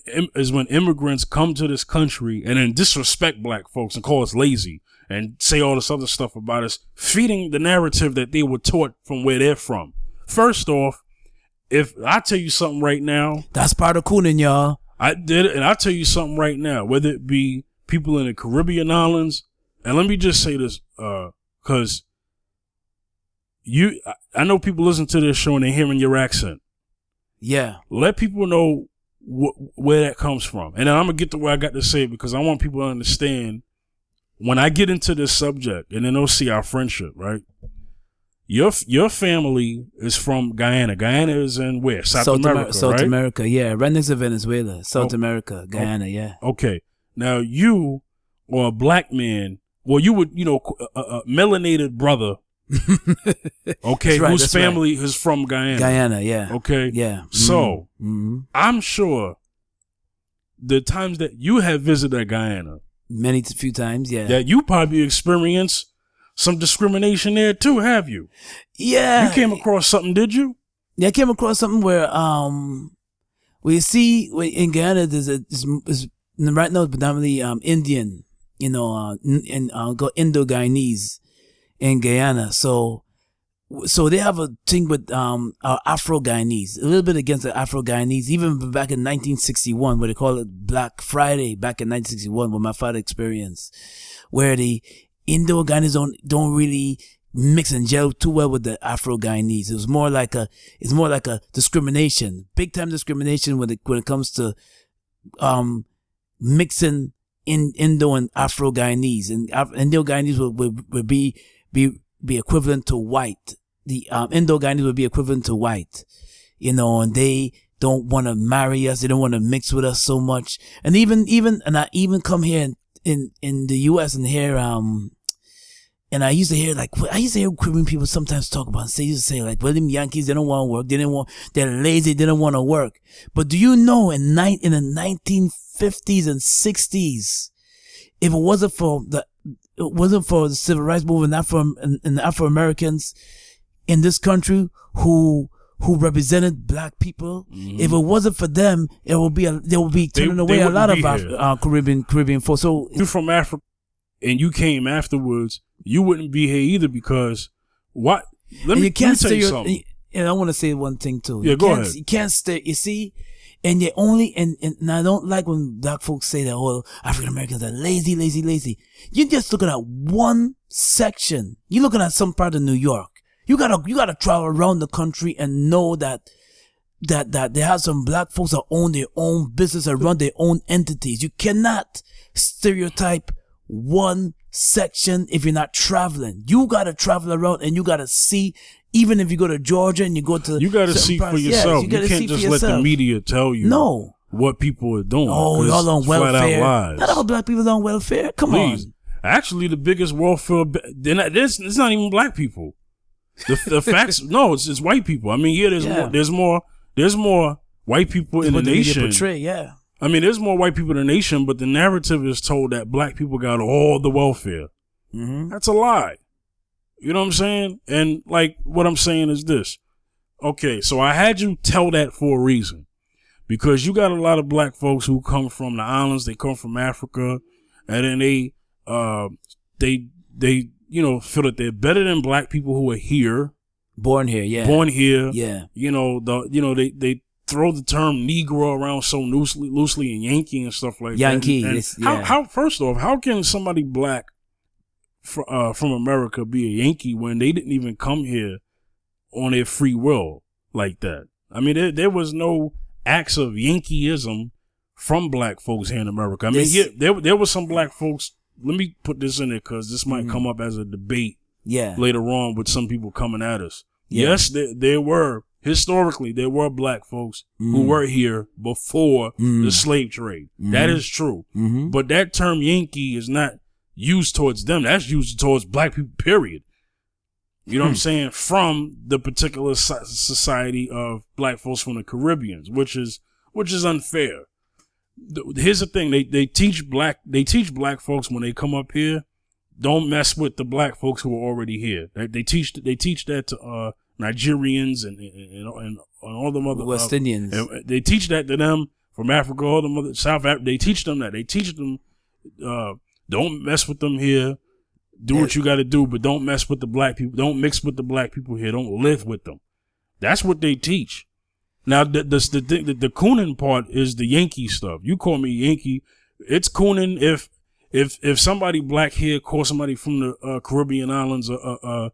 immigrants come to this country and then disrespect black folks and call us lazy and say all this other stuff about us, feeding the narrative that they were taught from where they're from. First off, if I tell you something right now, that's part of cooning, y'all. I did it, and I'll tell you something right now, whether it be people in the Caribbean islands, and let me just say this, because I know people listen to this show and they're hearing your accent. Yeah. Let people know where that comes from. And then I'm going to get to where I got to say it, because I want people to understand when I get into this subject, and then they'll see our friendship, right? Your family is from Guyana. Guyana is in where? South America, South America, yeah. Right next to Venezuela. South America, Guyana, yeah. Okay. Now you are a black man. Well, you would, a melanated brother. Okay, right, whose family is from Guyana. Guyana, yeah. Okay. Yeah. So I'm sure the times that you have visited Guyana, few times, yeah, that you probably experienced some discrimination there too, have you? Yeah. You came across something, did you? Yeah, I came across something where we see in Guyana there's right now it's predominantly Indian, Indo-Guyanese in Guyana. So so they have a thing with our Afro-Guyanese, a little bit against the Afro-Guyanese, even back in 1961, where they call it Black Friday, back in 1961, what my father experienced, where the Indo-Guyanese don't really mix and gel too well with the Afro-Guyanese. It's more like a discrimination, big time discrimination when it comes to mixing in Indo and Afro-Guyanese, and Indo-Guyanese would be equivalent to white. The Indo-Guyanese would be equivalent to white, and they don't want to marry us. They don't want to mix with us so much. And I even come here in the U.S. and hear and I used to hear Caribbean people sometimes talk about, say like, well, them Yankees, they don't want to work. They're lazy. They don't want to work. But do you know in the 1950s and 60s, if it wasn't for the civil rights movement and the Afro-Americans in this country who represented black people, if it wasn't for them, they would be turning away a lot of Caribbean folks. So you're from Africa and you came afterwards, you wouldn't be here either, because what? Let me tell you something. And I want to say one thing too. Yeah, go ahead. You can't stay. You see. And you only, and I don't like when black folks say that, oh, African Americans are lazy, lazy, lazy. You're just looking at one section. You're looking at some part of New York. You gotta travel around the country and know that they have some black folks that own their own business and run their own entities. You cannot stereotype one section if you're not traveling. You gotta travel around and you gotta see. Even if you go to Georgia and you go to, you got to see for yourself. You can't just let the media tell you what people are doing. Oh, y'all on welfare. Not all black people on welfare. Come on. Actually, the biggest welfare, it's not even black people. The facts, no, it's white people. I mean, there's more white people in the nation. Portray, yeah. I mean, there's more white people in the nation, but the narrative is told that black people got all the welfare. Mm-hmm. That's a lie. You know what I'm saying? And like, what I'm saying is this. Okay, so I had you tell that for a reason, because you got a lot of black folks who come from the islands, they come from Africa, and then they feel that they're better than black people who are here, born here. Yeah. They throw the term Negro around so loosely and Yankee and stuff like Yankee, that. How first off, how can somebody black from America be a Yankee when they didn't even come here on their free will like that? I mean, there was no acts of Yankeeism from black folks here in America. I mean, there was some black folks. Let me put this in there because this might come up as a debate later on with some people coming at us. Yeah. Yes, there were black folks who were here before the slave trade. That is true. But that term Yankee is not used towards them. That's used towards black people, period. You know what I'm saying? From the particular society of black folks from the Caribbeans, which is unfair. Here's the thing: they teach black folks when they come up here, don't mess with the black folks who are already here. They teach that to Nigerians and all the other West Indians. They teach that to them from Africa, all the other South Africa. They teach them that. They teach them. Don't mess with them here. Do what you got to do, but don't mess with the black people. Don't mix with the black people here. Don't live with them. That's what they teach. Now, the cooning part is the Yankee stuff. You call me Yankee. It's cooning if somebody black here calls somebody from the Caribbean islands a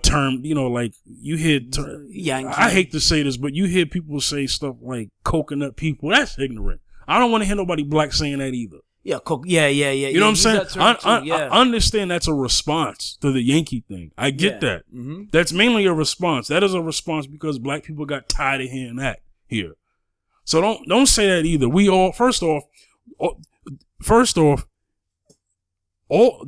term, like you hear. Yankee. I hate to say this, but you hear people say stuff like coconut people. That's ignorant. I don't want to hear nobody black saying that either. Yeah, You know what I'm saying? I understand that's a response to the Yankee thing. I get that. Mm-hmm. That's mainly a response. That is a response because black people got tired of hearing that here. So don't say that either. We all first off, the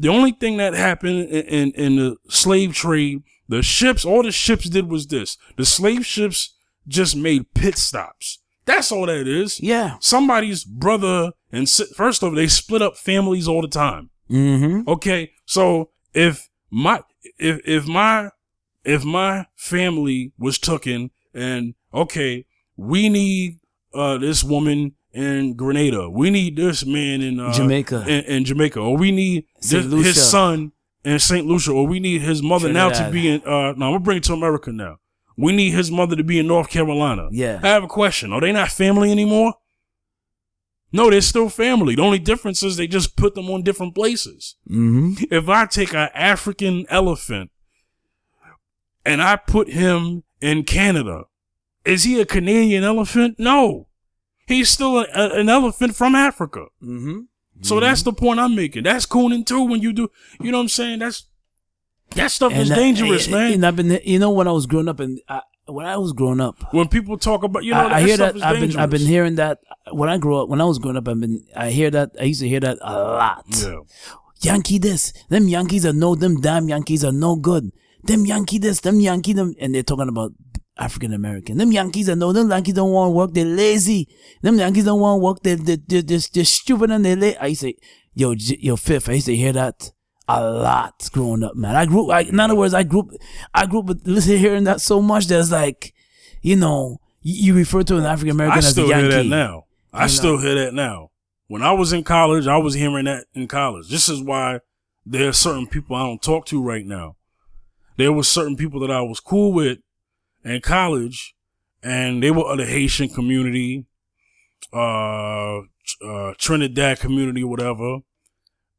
only thing that happened in the slave trade, all the ships did was this: the slave ships just made pit stops. That's all that is. Yeah. Somebody's brother and first off, they split up families all the time. Mm-hmm. Okay, so if my family was taken and okay, we need this woman in Grenada, we need this man in Jamaica, in Jamaica, or we need his son in St. Lucia, or we need his mother now Trinidad. to be in. No, I'm gonna bring it to America now. We need his mother to be in North Carolina. Yeah. I have a question. Are they not family anymore? No, they're still family. The only difference is they just put them on different places. Mm-hmm. If I take an African elephant and I put him in Canada, is he a Canadian elephant? No. He's still an elephant from Africa. Mm-hmm. So that's the point I'm making. That's cooning too when you do, you know what I'm saying? That stuff is dangerous, man. And I've been, you know, when I was growing up, When people talk about, you know, I hear stuff that. is I've dangerous. been hearing that when I was growing up. I hear that. I used to hear that a lot. Yeah. Yankee this, them Yankees them damn Yankees are no good. Them Yankee this, them Yankee them, and they're talking about African American. Them Yankees them Yankees don't want to work. They're lazy. Them Yankees don't want to work. They're stupid and they're late. I used to say, yo, Fifth. I used to hear that a lot growing up, man. In other words, I grew up with hearing that so much that it's like, you know, you refer to an African American as a Yankee. I still hear that now. I still hear that now. When I was in college, I was hearing that in college. This is why there are certain people I don't talk to right now. There were certain people that I was cool with in college, and they were of the Haitian community, Trinidad community, whatever.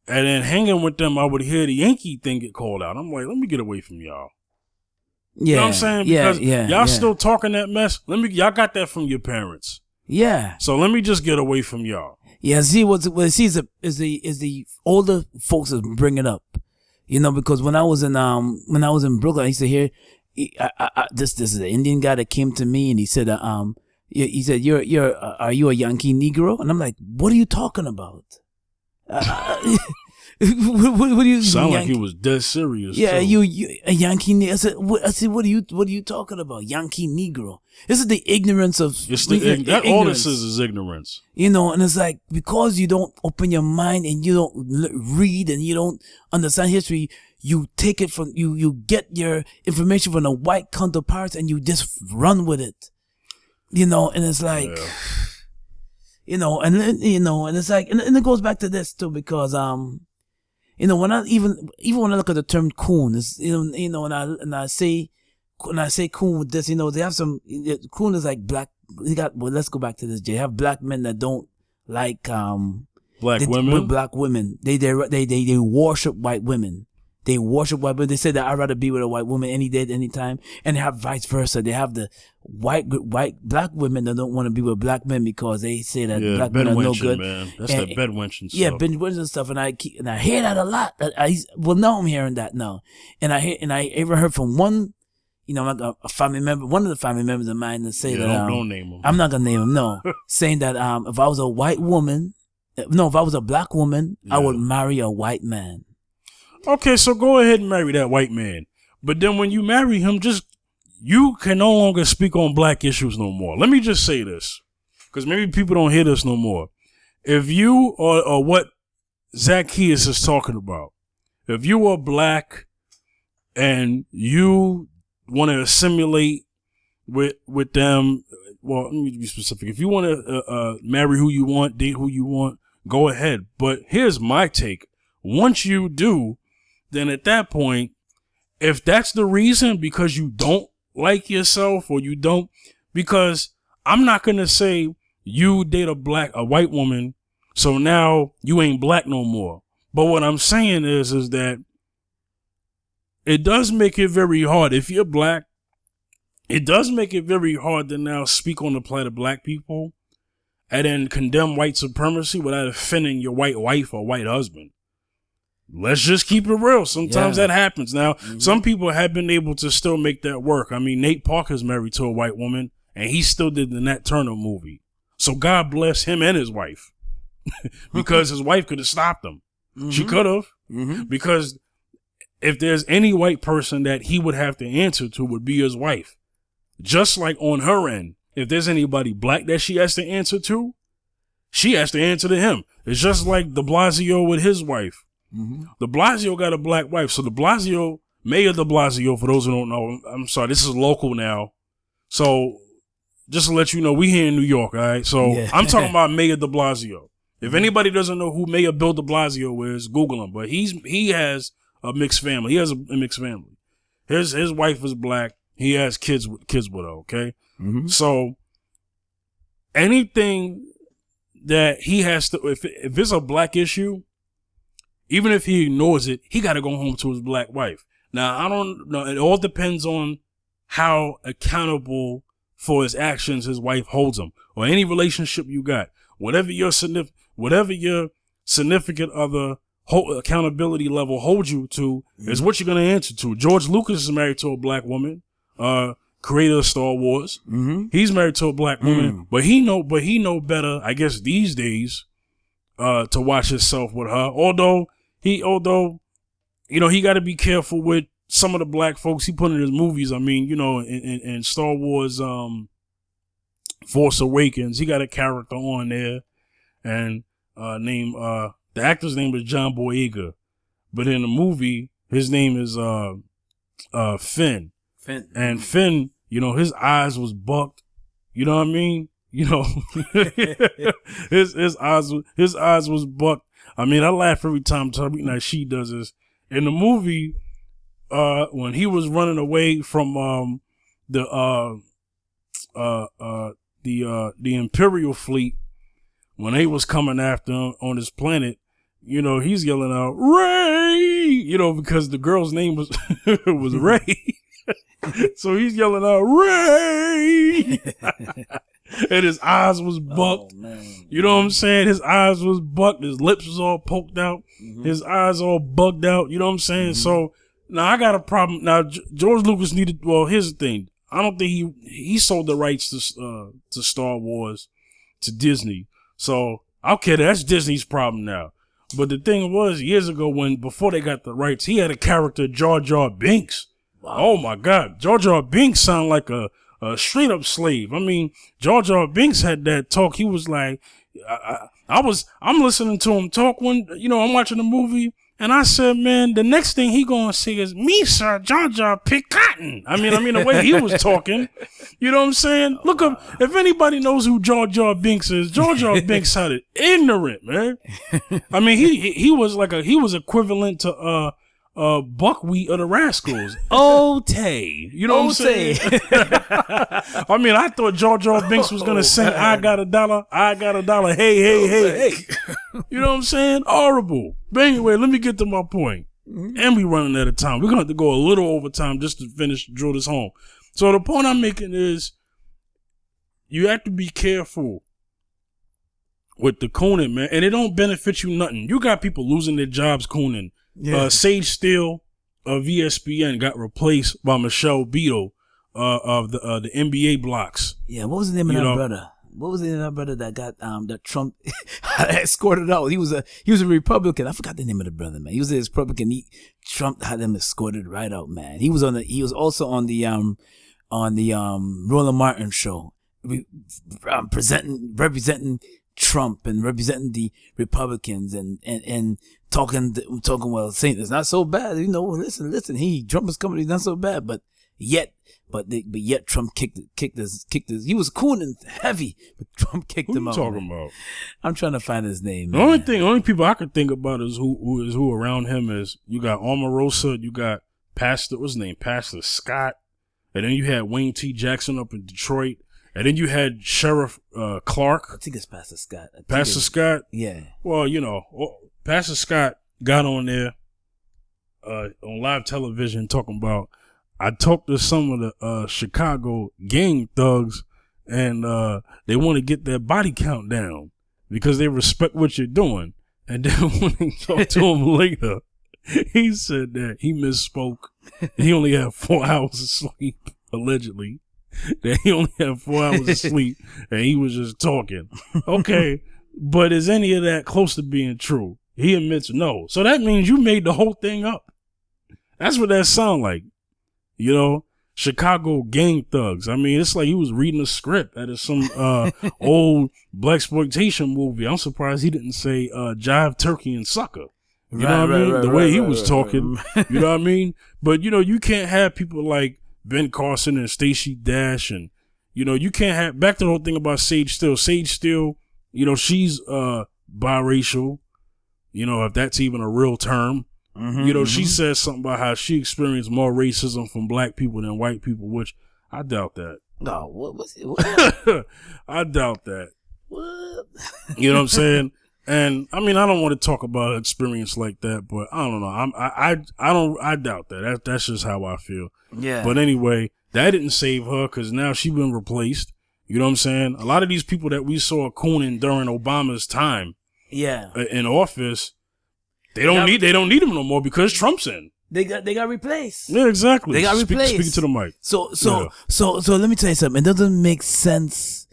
And then hanging with them, I would hear the Yankee thing get called out. I'm like, let me get away from y'all. Yeah, you know what I'm saying? Because y'all still talking that mess. Y'all got that from your parents. Yeah. So let me just get away from y'all. Yeah. See, what is the older folks that bring it up. You know, because when I was in Brooklyn, I used to hear this is an Indian guy that came to me and he said are you a Yankee Negro? And I'm like, what are you talking about? What do you sound like he was dead serious? Yeah, too. you a Yankee Negro. I said, what are you talking about? Yankee Negro. This is the ignorance of all this is ignorance. You know, and it's like because you don't open your mind and you don't read and you don't understand history, you take it from you get your information from the white counterparts and you just run with it. You know, and it's like. Yeah. You know, and it's like, and it goes back to this too, because, you know, when I even when I look at the term coon, it's, you know, and I say coon with this, you know, they have some, coon is like black, let's go back to this, Jay. They have black men that don't like, black women. Black women. They worship white women. They worship white women. They say that I'd rather be with a white woman any day, any time. And they have vice versa. They have the black women that don't want to be with black men because they say that black men are no good. Man. That's that bedwenching stuff. Yeah, bedwenching stuff. And I hear that a lot. Now I'm hearing that now. And I ever heard from one, you know, a family member, one of the family members of mine that say that. Don't name him. I'm not gonna name him. No, saying that if I was a white woman, if I was a black woman, I would marry a white man. Okay, so go ahead and marry that white man. But then when you marry him, you can no longer speak on black issues no more. Let me just say this, because maybe people don't hear this no more. If you are what Zaccheus is talking about, if you are black and you want to assimilate with them, well, let me be specific. If you want to marry who you want, date who you want, go ahead. But here's my take. Once you do, then at that point, if that's the reason because you don't like yourself or you don't, because I'm not going to say you date a white woman, so now you ain't black no more. But what I'm saying is that it does make it very hard. If you're black, it does make it very hard to now speak on the plight of black people and then condemn white supremacy without offending your white wife or white husband. Let's just keep it real. Sometimes that happens. Now, some people have been able to still make that work. I mean, Nate Parker's married to a white woman, and he still did the Nat Turner movie. So God bless him and his wife, because his wife could have stopped him. She could have, because if there's any white person that he would have to answer to, would be his wife. Just like on her end, if there's anybody black that she has to answer to, she has to answer to him. It's just like de Blasio with his wife. De Blasio got a black wife. So Mayor de Blasio, for those who don't know, I'm sorry, this is local now. So just to let you know, we here in New York, all right? So I'm talking about Mayor de Blasio. If anybody doesn't know who Mayor Bill de Blasio is, Google him. But he has a mixed family. He has a mixed family. His wife is black. He has kids with her. Okay, so anything that he has to, if it's a black issue, even if he ignores it, he got to go home to his black wife. Now I don't know. It all depends on how accountable for his actions his wife holds him, or any relationship you got. Whatever your significant other accountability level holds you to is what you're going to answer to. George Lucas is married to a black woman, creator of Star Wars. He's married to a black woman, but he know better, I guess, these days, to watch himself with her. Although he got to be careful with some of the black folks he put in his movies. I mean, in Star Wars, Force Awakens, he got a character on there, and the actor's name is John Boyega, but in the movie his name is Finn. And Finn, his eyes was bucked. You know what I mean? His eyes was bucked. I mean, I laugh every time Tariq Nasheed does this. In the movie, when he was running away from the Imperial fleet, when they was coming after him on his planet, he's yelling out Ray, because the girl's name was was Ray. So he's yelling out Ray. And his eyes was bucked. You know what I'm saying? His eyes was bucked. His lips was all poked out. His eyes all bugged out. You know what I'm saying? So now I got a problem. Now George Lucas needed. Well, here's the thing. I don't think he sold the rights to Star Wars to Disney. So okay, that's Disney's problem now. But the thing was, years ago, before they got the rights, he had a character, Jar Jar Binks. Wow. Oh my God, Jar Jar Binks sound like a straight up slave. I mean, Jar Jar Binks had that talk. He was like, I'm listening to him talk I'm watching the movie, and I said, man, the next thing he gonna say is, me, sir, Jar Jar pick cotton. I mean, the way he was talking, you know what I'm saying? Look up, if anybody knows who Jar Jar Binks is, Jar Jar Binks sounded ignorant, man. I mean, he was equivalent to Buckwheat of the Rascals. Tay. You know what I'm saying? I mean, I thought Jar Jar Binks was gonna sing I got a dollar, hey. You know what I'm saying? Horrible. But anyway, let me get to my point. And we running out of time. We're gonna have to go a little over time just to drill this home. So the point I'm making is you have to be careful with the cooning, man. And it don't benefit you nothing. You got people losing their jobs cooning. Yeah. Sage Steele of ESPN got replaced by Michelle Beadle of the NBA blocks. Yeah, what was the name of that brother? What was the name of that brother that got that Trump escorted out? He was a Republican. I forgot the name of the brother, man. He was a Republican. Trump had him escorted right out, man. He was also on the Roland Martin show, representing Trump and representing the Republicans and talking well, saying it's not so bad, listen, Trump is coming, he's not so bad, but yet Trump kicked his, he was cooning heavy, but Trump kicked him out. Who you talking about? I'm trying to find his name. The only people I could think about is who around him is, you got Omarosa, you got Pastor Scott, and then you had Wayne T. Jackson up in Detroit. And then you had Sheriff Clark. I think it's Pastor Scott. Scott? Yeah. Well, Pastor Scott got on there on live television talking about, I talked to some of the Chicago gang thugs, and they want to get their body count down because they respect what you're doing. And then when they talked to him later, he said that he misspoke. He only had 4 hours of sleep, allegedly. That he only had 4 hours of sleep and he was just talking. Okay, but is any of that close to being true? He admits no. So that means you made the whole thing up. That's what that sound like. Chicago gang thugs. I mean, it's like he was reading a script out of some old blaxploitation movie. I'm surprised he didn't say jive, turkey, and sucker. You know what I mean? The way he was talking. You know what I mean? But you can't have people like Ben Carson and Stacey Dash, and you can't have, back to the whole thing about Sage Steele. Sage Steele, she's biracial, if that's even a real term. She said something about how she experienced more racism from black people than white people, which I doubt that. No, what was it? What? I doubt that. What? You know what I'm saying? And I mean, I don't want to talk about an experience like that, but I don't know. I doubt that. That's just how I feel. Yeah. But anyway, that didn't save her because now she's been replaced. You know what I'm saying? A lot of these people that we saw cooning during Obama's time, in office, they don't need him no more because Trump's in. They got replaced. Yeah, exactly. They got replaced. Speaking to the mic. So let me tell you something. It doesn't make sense.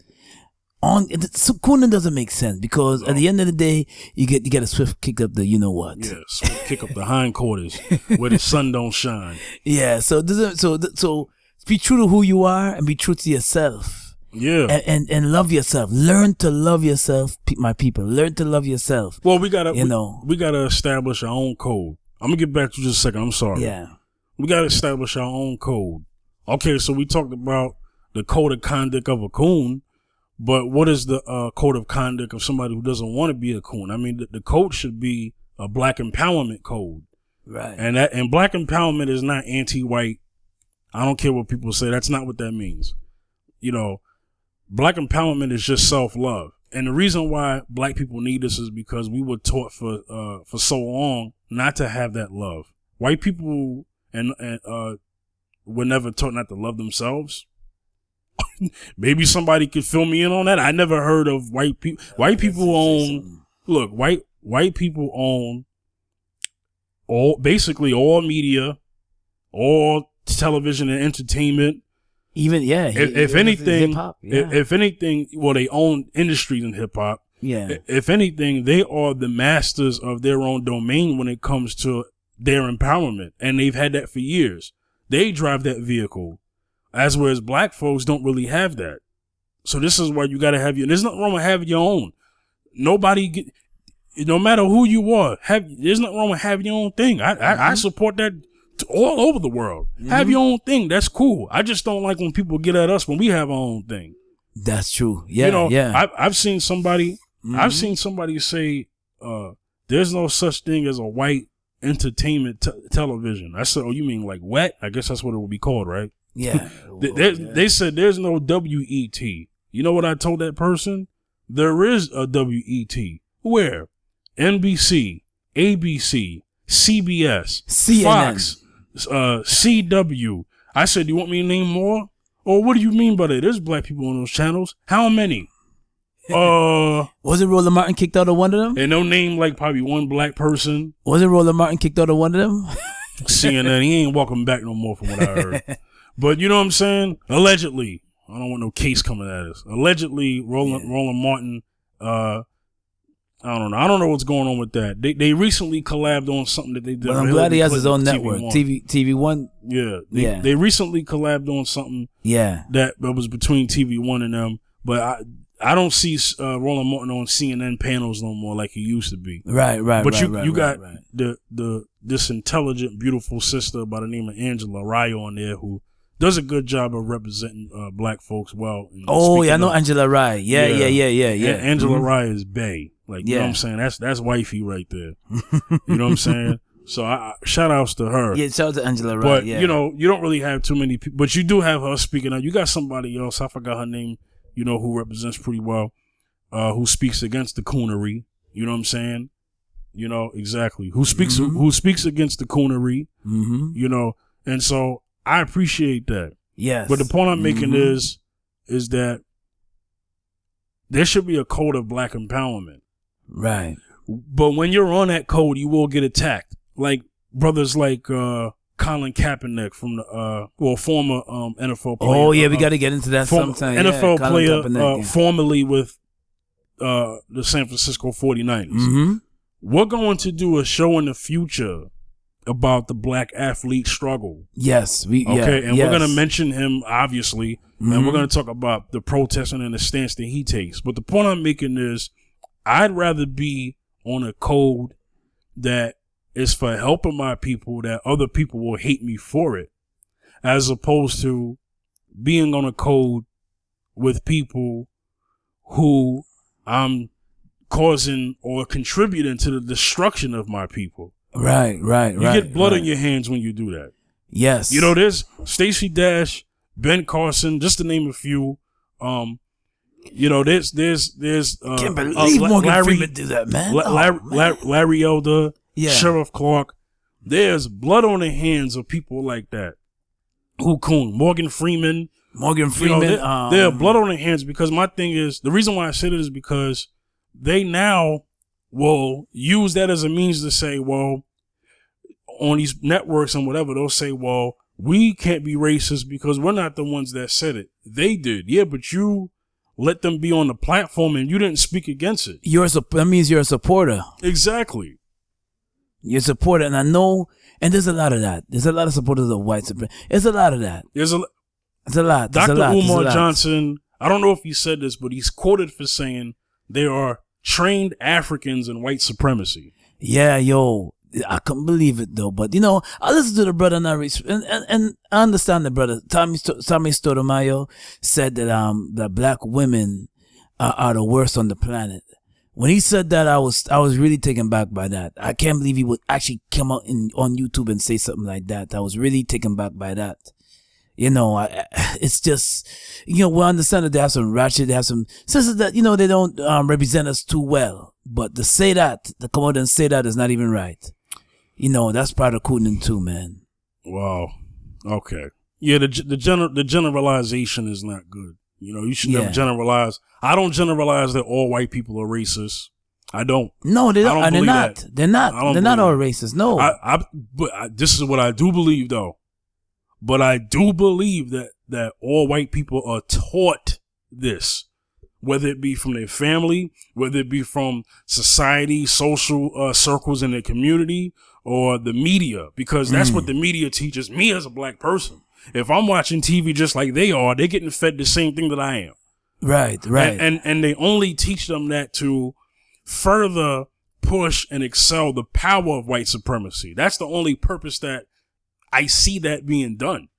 Cooning doesn't make sense because at the end of the day, you get a swift kick up the you know what. Yeah, swift kick up the hindquarters where the sun don't shine. Yeah. So be true to who you are and be true to yourself. Yeah. And love yourself. Learn to love yourself, my people. Learn to love yourself. Well, we gotta establish our own code. I'm gonna get back to you just a second. I'm sorry. Yeah. We gotta establish our own code. Okay, so we talked about the code of conduct of a coon, but what is the code of conduct of somebody who doesn't want to be a coon? I mean, the code should be a black empowerment code. Right. And black empowerment is not anti-white. I don't care what people say. That's not what that means. Black empowerment is just self-love. And the reason why black people need this is because we were taught for so long not to have that love. White people were never taught not to love themselves. Maybe somebody could fill me in on that. I never heard of white people. White people own basically all media, all television and entertainment. Even if anything, hip-hop, if anything, well, they own industries in hip hop. Yeah. If anything, they are the masters of their own domain when it comes to their empowerment, and they've had that for years. They drive that vehicle, whereas black folks don't really have that. So this is why you got to have there's nothing wrong with having your own. No matter who you are, there's nothing wrong with having your own thing. I support that. All over the world. Have your own thing. That's cool. I just don't like when people get at us when we have our own thing. That's true. Yeah. I've seen somebody say there's no such thing as a white entertainment television. I said, oh, you mean like wet? I guess that's what it would be called, right? Yeah. They said there's no WET. You know what I told that person? There is a WET. Where? NBC, ABC, CBS, CNN. Fox, CW. I said, you want me to name more? Or what do you mean by that? There's black people on those channels. How many? Was it Roland Martin kicked out of one of them? And no name like probably one black person. Was it Roland Martin kicked out of one of them? CNN, he ain't welcome back no more from what I heard. But you know what I'm saying? Allegedly. I don't want no case coming at us. Allegedly, Roland Martin, I don't know. I don't know what's going on with that. They recently collabed on something that they did. Well, I'm glad he has his own network. TV1. Yeah. They recently collabed on something. Yeah. That was between TV1 and them. But I don't see Roland Martin on CNN panels no more like he used to be. Right. But you got this intelligent, beautiful sister by the name of Angela Rye on there who does a good job of representing black folks well. Oh, yeah, I know Angela Rye. Yeah. Angela Rye is bae. Like, you know what I'm saying? That's wifey right there. You know what I'm saying? So shout outs to her. Yeah, shout out to Angela Rye. But, you don't really have too many people. But you do have her speaking out. You got somebody else, I forgot her name, who represents pretty well, who speaks against the coonery. You know what I'm saying? Exactly. Who speaks against the coonery. And so I appreciate that. Yes. But the point I'm making is that there should be a code of black empowerment. Right. But when you're on that code, you will get attacked. Like brothers like Colin Kaepernick from the former NFL player. Oh yeah, we got to get into that sometime. NFL player formerly with the San Francisco 49ers. We're going to do a show in the future about the black athlete struggle. Yes, we're going to mention him obviously, and we're going to talk about the protesting and the stance that he takes. But the point I'm making is, I'd rather be on a code that is for helping my people, that other people will hate me for it, as opposed to being on a code with people who I'm causing or contributing to the destruction of my people. Right. You get blood on your hands when you do that. Yes. You know, there's Stacey Dash, Ben Carson, just to name a few. You know, there's can't believe Morgan Freeman did that, man. Larry Elder, Sheriff Clark. There's blood on the hands of people like that. Who Coon, Morgan Freeman. You know, there are blood on their hands, because my thing is, the reason why I said it is because they now will use that as a means to say, well, on these networks and whatever, they'll say, well, we can't be racist because we're not the ones that said it. They did. Yeah, but you let them be on the platform and you didn't speak against it. That means you're a supporter. Exactly. You're a supporter. And I know, and there's a lot of that. There's a lot of supporters of white supremacy. There's a lot of that. It's a lot. Dr. Umar Johnson, I don't know if he said this, but he's quoted for saying they are trained Africans in white supremacy. Yeah, yo. I couldn't believe it though, but you know, I listened to the brother and I understand the brother. Tommy Sotomayor said that that black women are the worst on the planet. When he said that, I was really taken back by that. I can't believe he would actually come out on YouTube and say something like that. I was really taken back by that. You know, it's just, you know, we understand that they have some ratchet, they have some sisters that, you know, they don't represent us too well. But to come out and say that is not even right. You know, that's part of cooning too, man. Wow. Okay. Yeah, the generalization is not good. You know, you should never generalize. I don't generalize that all white people are racist. I don't. No, they don't. They're not. That. They're not. They're not all racist. No. But this is what I do believe, though. But I do believe that all white people are taught this, whether it be from their family, whether it be from society, social circles in their community, or the media, because that's what the media teaches me as a black person. If I'm watching TV just like they are, they're getting fed the same thing that I am. Right. And they only teach them that to further push and excel the power of white supremacy. That's the only purpose that I see that being done.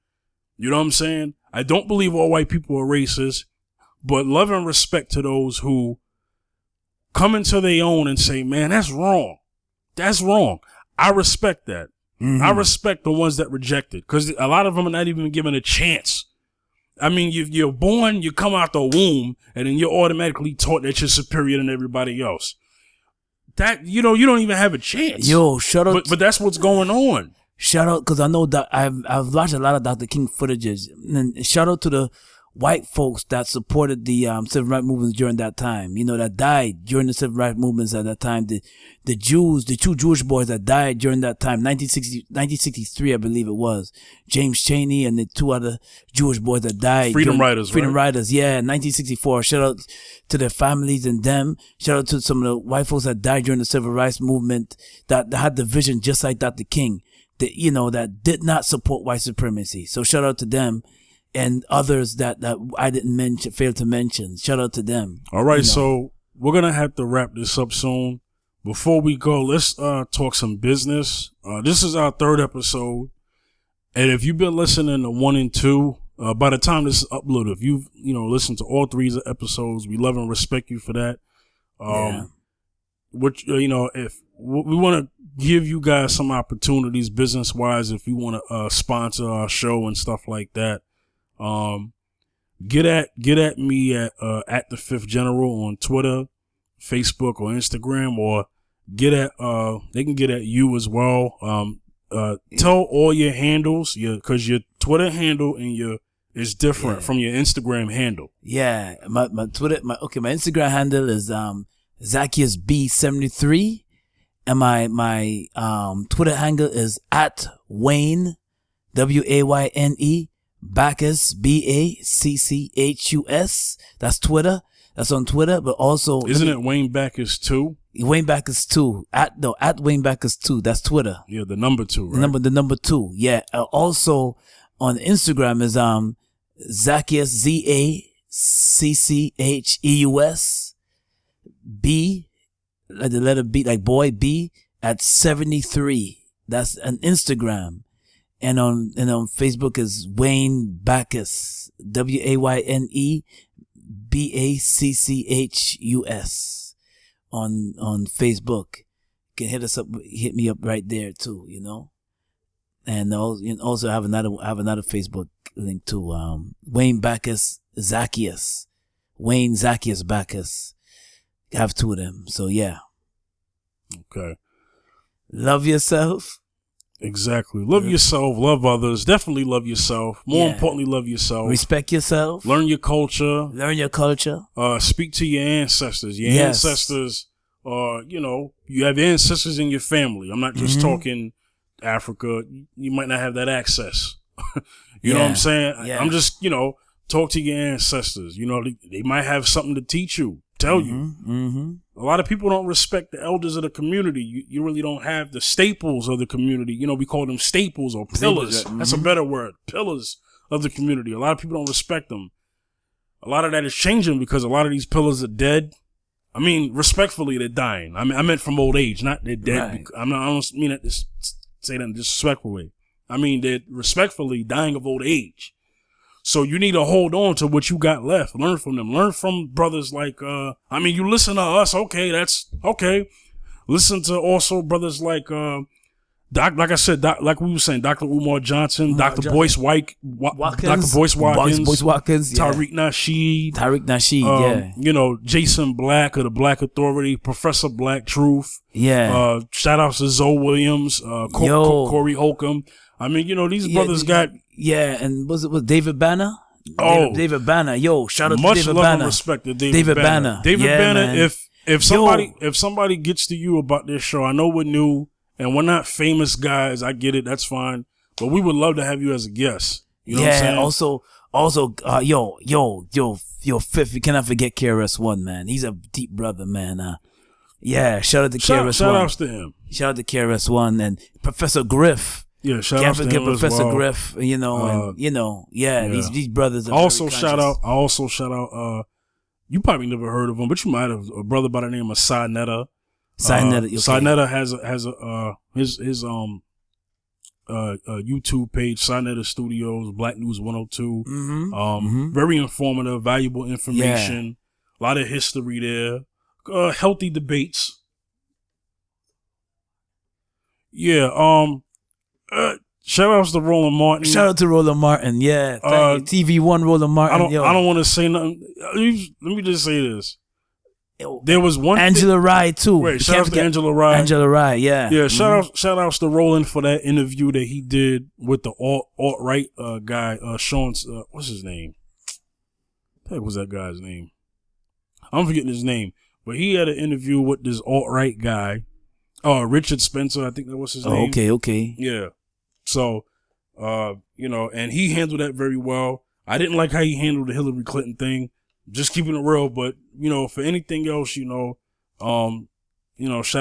You know what I'm saying? I don't believe all white people are racist, but love and respect to those who come into their own and say, man, that's wrong. That's wrong. I respect that. Mm-hmm. I respect the ones that reject it, because a lot of them are not even given a chance. I mean, you're born, you come out the womb, and then you're automatically taught that you're superior than everybody else. That, you know, you don't even have a chance. Yo, shout out. But that's what's going on. Shout out, because I know that I've watched a lot of Dr. King footages, and shout out to the white folks that supported the civil rights movements during that time, you know, that died during the civil rights movements at that time. The two Jewish boys that died during that time, 1963, I believe it was, James Chaney and the two other Jewish boys that died. Freedom Riders, yeah, 1964. Shout out to their families and them. Shout out to some of the white folks that died during the civil rights movement that had the vision just like Dr. King, that, you know, that did not support white supremacy. So shout out to them. And others that I didn't fail to mention. Shout out to them. All right, so we're going to have to wrap this up soon. Before we go, let's talk some business. This is our third episode. And if you've been listening to 1 and 2, by the time this is uploaded, if you've listened to all 3 episodes, we love and respect you for that. Which, if we want to give you guys some opportunities business-wise, if you want to sponsor our show and stuff like that. Get at me at the Fifth General on Twitter, Facebook, or Instagram, or they can get at you as well. Tell all your handles, because your Twitter handle and is different from your Instagram handle. Yeah, my Twitter, my Instagram handle is Zaccheus B73, and my Twitter handle is at Wayne WAYNE Bacchus BACCHUS. That's Twitter. That's on Twitter, but also isn't it Wayne Bacchus 2? Wayne Bacchus 2 at Wayne Bacchus 2. That's Twitter. Yeah, the number 2. Right? The number 2. Yeah. Also on Instagram is Zaccheus ZACCHEUS B, like the letter B, like boy, B at 73. That's an Instagram. And on Facebook is Wayne Bacchus, WAYNE BACCHUS on Facebook. can hit me up right there too, you know. And also I have another Facebook link too. Wayne Bacchus Zaccheus. Wayne Zaccheus Bacchus. I have two of them. So yeah. Okay. Love yourself. Exactly. Love yourself. Love others. Definitely love yourself. More importantly, love yourself. Respect yourself. Learn your culture. Learn your culture. Speak to your ancestors. Your ancestors. You have ancestors in your family. I'm not just talking Africa. You might not have that access. You know what I'm saying? Yeah. I'm just, talk to your ancestors. They might have something to teach you, tell you. Mm-hmm. A lot of people don't respect the elders of the community. You really don't have the staples of the community. We call them staples or pillars. That's a better word. Pillars of the community. A lot of people don't respect them. A lot of that is changing because a lot of these pillars are dead. I mean, respectfully, they're dying. I meant from old age, not they're dead. Right. I don't mean that to say that in a disrespectful way. I mean, they're respectfully dying of old age. So you need to hold on to what you got left. Learn from them. Learn from brothers like, you listen to us. Okay, that's okay. Listen to also brothers like, like I said, like we were saying, Dr. Umar Johnson, Dr. Boyce Watkins, Dr. Boyce Watkins, yeah. Tariq Nasheed, Jason Black of the Black Authority, Professor Black Truth. Yeah. Shout outs to Zoe Williams, Corey Holcomb. I mean, these brothers got. Yeah, and was David Banner? David Banner. Yo, shout out to David Banner. Much love and respect to David Banner. David Banner, man. If somebody gets to you about this show, I know we're new and we're not famous guys. I get it. That's fine. But we would love to have you as a guest. You know what I'm saying? Also, Fifth, you cannot forget KRS-One, man. He's a deep brother, man. Shout out to KRS-One. Shout outs to him. Shout out to KRS-One and Professor Griff. Yeah, shout out to him Professor as well. Griff, these brothers are also shout out, you probably never heard of him, but you might have, a brother by the name of Cy Netta. Cy Netta has his YouTube page, Cy Netta Studios, Black News 102. Very informative, valuable information, a lot of history there, healthy debates. Shout outs to Roland Martin. Shout out to Roland Martin. Yeah. TV1 Roland Martin. I don't want to say nothing. Let me just say this. There was one Angela Rye too. Wait, shout out to Angela Rye. Angela Rye, yeah. Yeah, shout outs to Roland for that interview that he did with the alt-right guy, Sean, what's his name? What the heck was that guy's name? I'm forgetting his name. But he had an interview with this alt-right guy. Richard Spencer, I think that was his name. Okay. Yeah. So, and he handled that very well. I didn't like how he handled the Hillary Clinton thing. Just keeping it real, but, for anything else, shout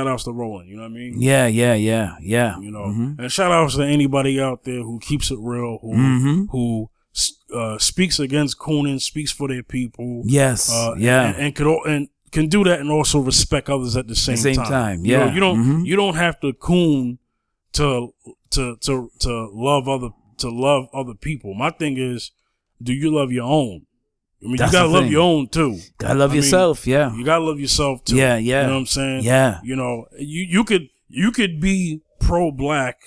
outs to Roland, you know what I mean? Yeah. And shout outs to anybody out there who keeps it real, who speaks against cooning, speaks for their people. Yes. And can do that and also respect others at the same time. Yeah. You don't have to coon to love other people. My thing is, do you love your own? I mean, you gotta love your own too. Gotta love yourself, yeah. You gotta love yourself too. Yeah. You know what I'm saying? Yeah. You could be pro-black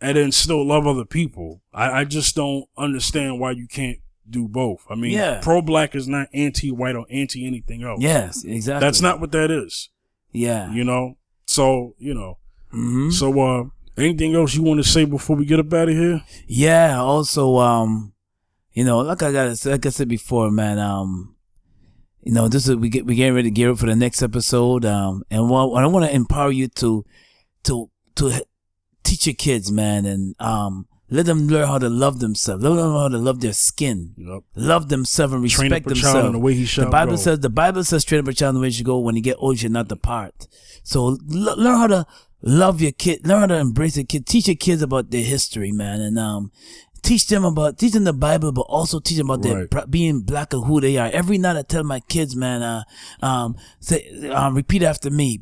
and then still love other people. I just don't understand why you can't do both. I mean, pro-black is not anti-white or anti-anything else. Yes, exactly. That's not what that is. Yeah. So, So, anything else you want to say before we get up out of here? Yeah, also, like I said before, man, this is, we getting ready to gear up for the next episode. And I want to empower you to teach your kids, man, and, let them learn how to love themselves. Let them learn how to love their skin. Yep. Love themselves and respect themselves. Train up a child in the way he shall go. The Bible says, train up a child in the way he should go. When you get old, you should not depart. So learn how to love your kid. Learn how to embrace your kid. Teach your kids about their history, man. And teach them the Bible, but also teach them about their being black and who they are. Every night I tell my kids, man, repeat after me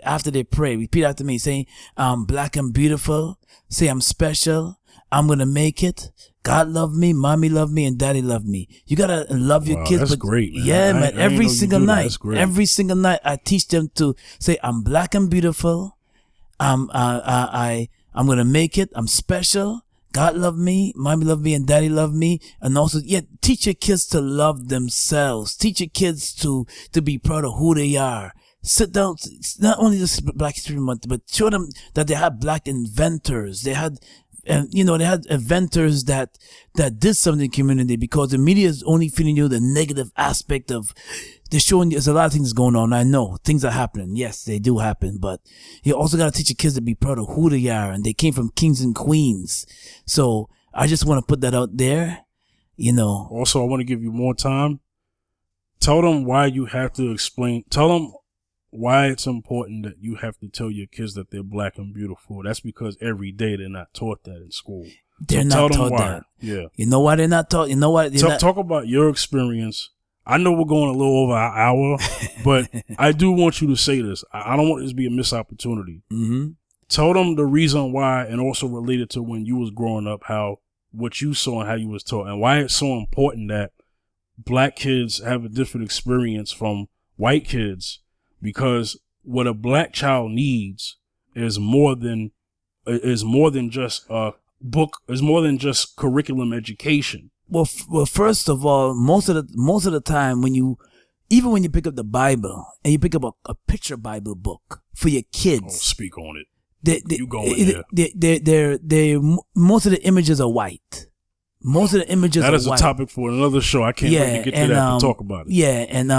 after they pray. Repeat after me, saying, black and beautiful. Say I'm special. I'm gonna make it. God love me, mommy love me, and daddy love me. You gotta love your kids. That's great, man. Yeah, man. Every single night I teach them to say I'm black and beautiful. I'm gonna make it. I'm special. God loved me, mommy loved me, and daddy loved me. And also, teach your kids to love themselves. Teach your kids to be proud of who they are. Sit down, not only just Black History Month, but show them that they had black inventors. They had, they had inventors that did something in the community, because the media is only feeding you the negative aspect of, they're showing you there's a lot of things going on. I know things are happening. Yes, they do happen, but you also got to teach your kids to be proud of who they are, and they came from kings and queens. So I just want to put that out there, Also, I want to give you more time. Tell them why you have to explain. Tell them why it's important that you have to tell your kids that they're black and beautiful. That's because every day they're not taught that in school. They're not taught that. Yeah. You know why they're not taught? You know why? Talk about your experience. I know we're going a little over an hour, but I do want you to say this. I don't want this to be a missed opportunity. Mm-hmm. Tell them the reason why, and also related to when you was growing up, what you saw and how you was taught, and why it's so important that black kids have a different experience from white kids. Because what a black child needs is more than just a book, is more than just curriculum education. Well, first of all, most of the time when you pick up the Bible and you pick up a picture Bible book for your kids, speak on it. They most of the images are white. Most of the images that are is white. a topic for another show. I can't wait to get to that to talk about it. Yeah, and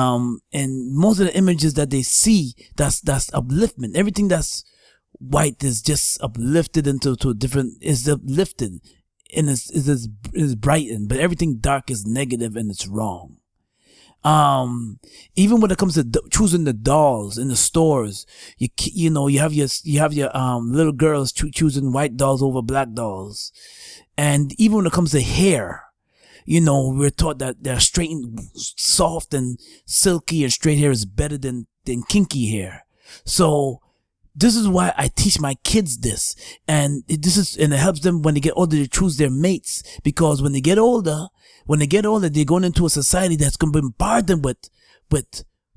most of the images that they see, that's upliftment. Everything that's white is just uplifted into a different, is uplifted and is brightened, but everything dark is negative and it's wrong. Even when it comes to choosing the dolls in the stores, you have your little girls choosing white dolls over black dolls. And even when it comes to hair, we're taught that they're straight and soft and silky, and straight hair is better than kinky hair. So this is why I teach my kids this. And it helps them when they get older to choose their mates, because when they get older, they're going into a society that's going to bombard them with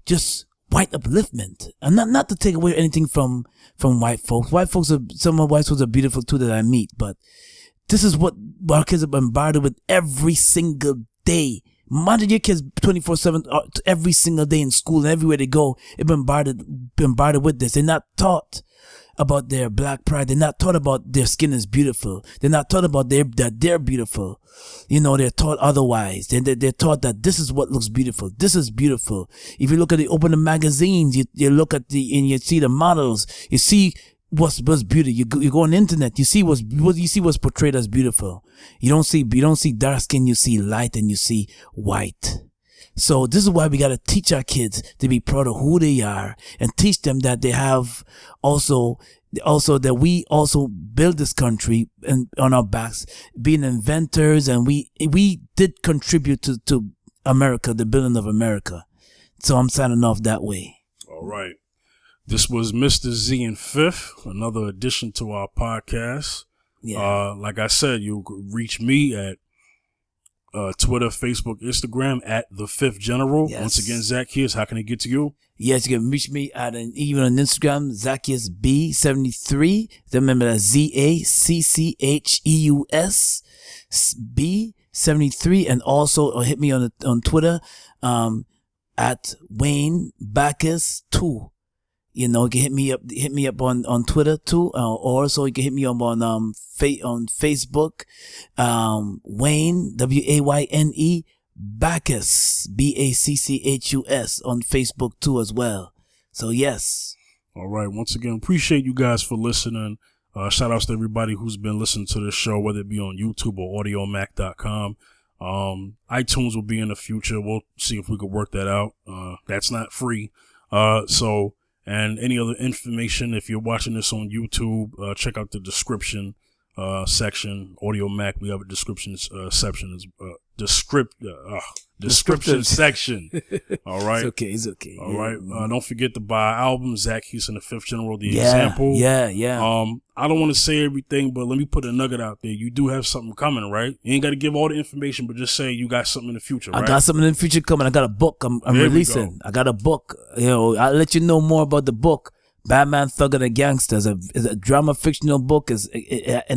just white upliftment. And not to take away anything from white folks. Some of white folks are beautiful too that I meet, but this is what our kids are bombarded with every single day. Imagine your kids 24/7 every single day in school, and everywhere they go, they're bombarded with this. They're not taught about their black pride. They're not taught about their skin is beautiful. They're not taught about that they're beautiful. They're taught otherwise. They're taught that this is what looks beautiful. This is beautiful. If you open the magazines, you look at and you see the models. You see what's beauty. You go on the internet. You see what's portrayed as beautiful. You don't see dark skin. You see light, and you see white. So this is why we gotta teach our kids to be proud of who they are, and teach them that they have also that we also build this country and on our backs, being inventors, and we did contribute to America, the building of America. So I'm signing off that way. All right. This was Mr. Z and Fifth, another addition to our podcast. Yeah. Like I said, you can reach me at Twitter, Facebook, Instagram at The Fifth General. Yes. Once again, Zaccheus, how can they get to you? Yes, you can reach me even on Instagram, Zaccheus B73. Remember that ZACCHEUS B73, and also hit me on Twitter at Wayne Bacchus 2. You can hit me up on Twitter too, or so you can hit me up on Facebook, Wayne WAYNE Bacchus BACCHUS on Facebook too as well. So yes. All right. Once again, appreciate you guys for listening. Shout outs to everybody who's been listening to this show, whether it be on YouTube or audiomac.com. iTunes will be in the future. We'll see if we could work that out. That's not free. And any other information, if you're watching this on YouTube, check out the description section. Audio Mac, we have a description section. Description section. All right. It's okay. All right. Don't forget to buy our album, Zaccheus and the Fifth General, The Example. Yeah. I don't want to say everything, but let me put a nugget out there. You do have something coming, right? You ain't got to give all the information, but just say you got something in the future, right? I got something in the future coming. I got a book I'm releasing. I got a book. I'll let you know more about the book Batman Thug and the Gangster is a drama fictional book, and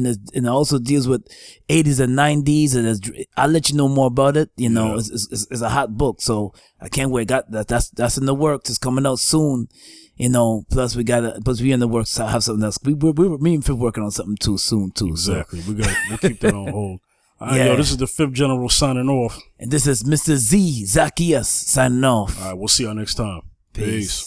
it also deals with 80s and 90s, and I'll let you know more about it. You know, it's a hot book, so I can't wait. That's in the works. It's coming out soon. You know, plus we in the works to have something else. Me and Fifth working on something too soon too. Exactly. So. We'll keep that on hold. All right, yo, this is the Fifth General signing off. And this is Mr. Zaccheus signing off. All right, we'll see y'all next time. Peace.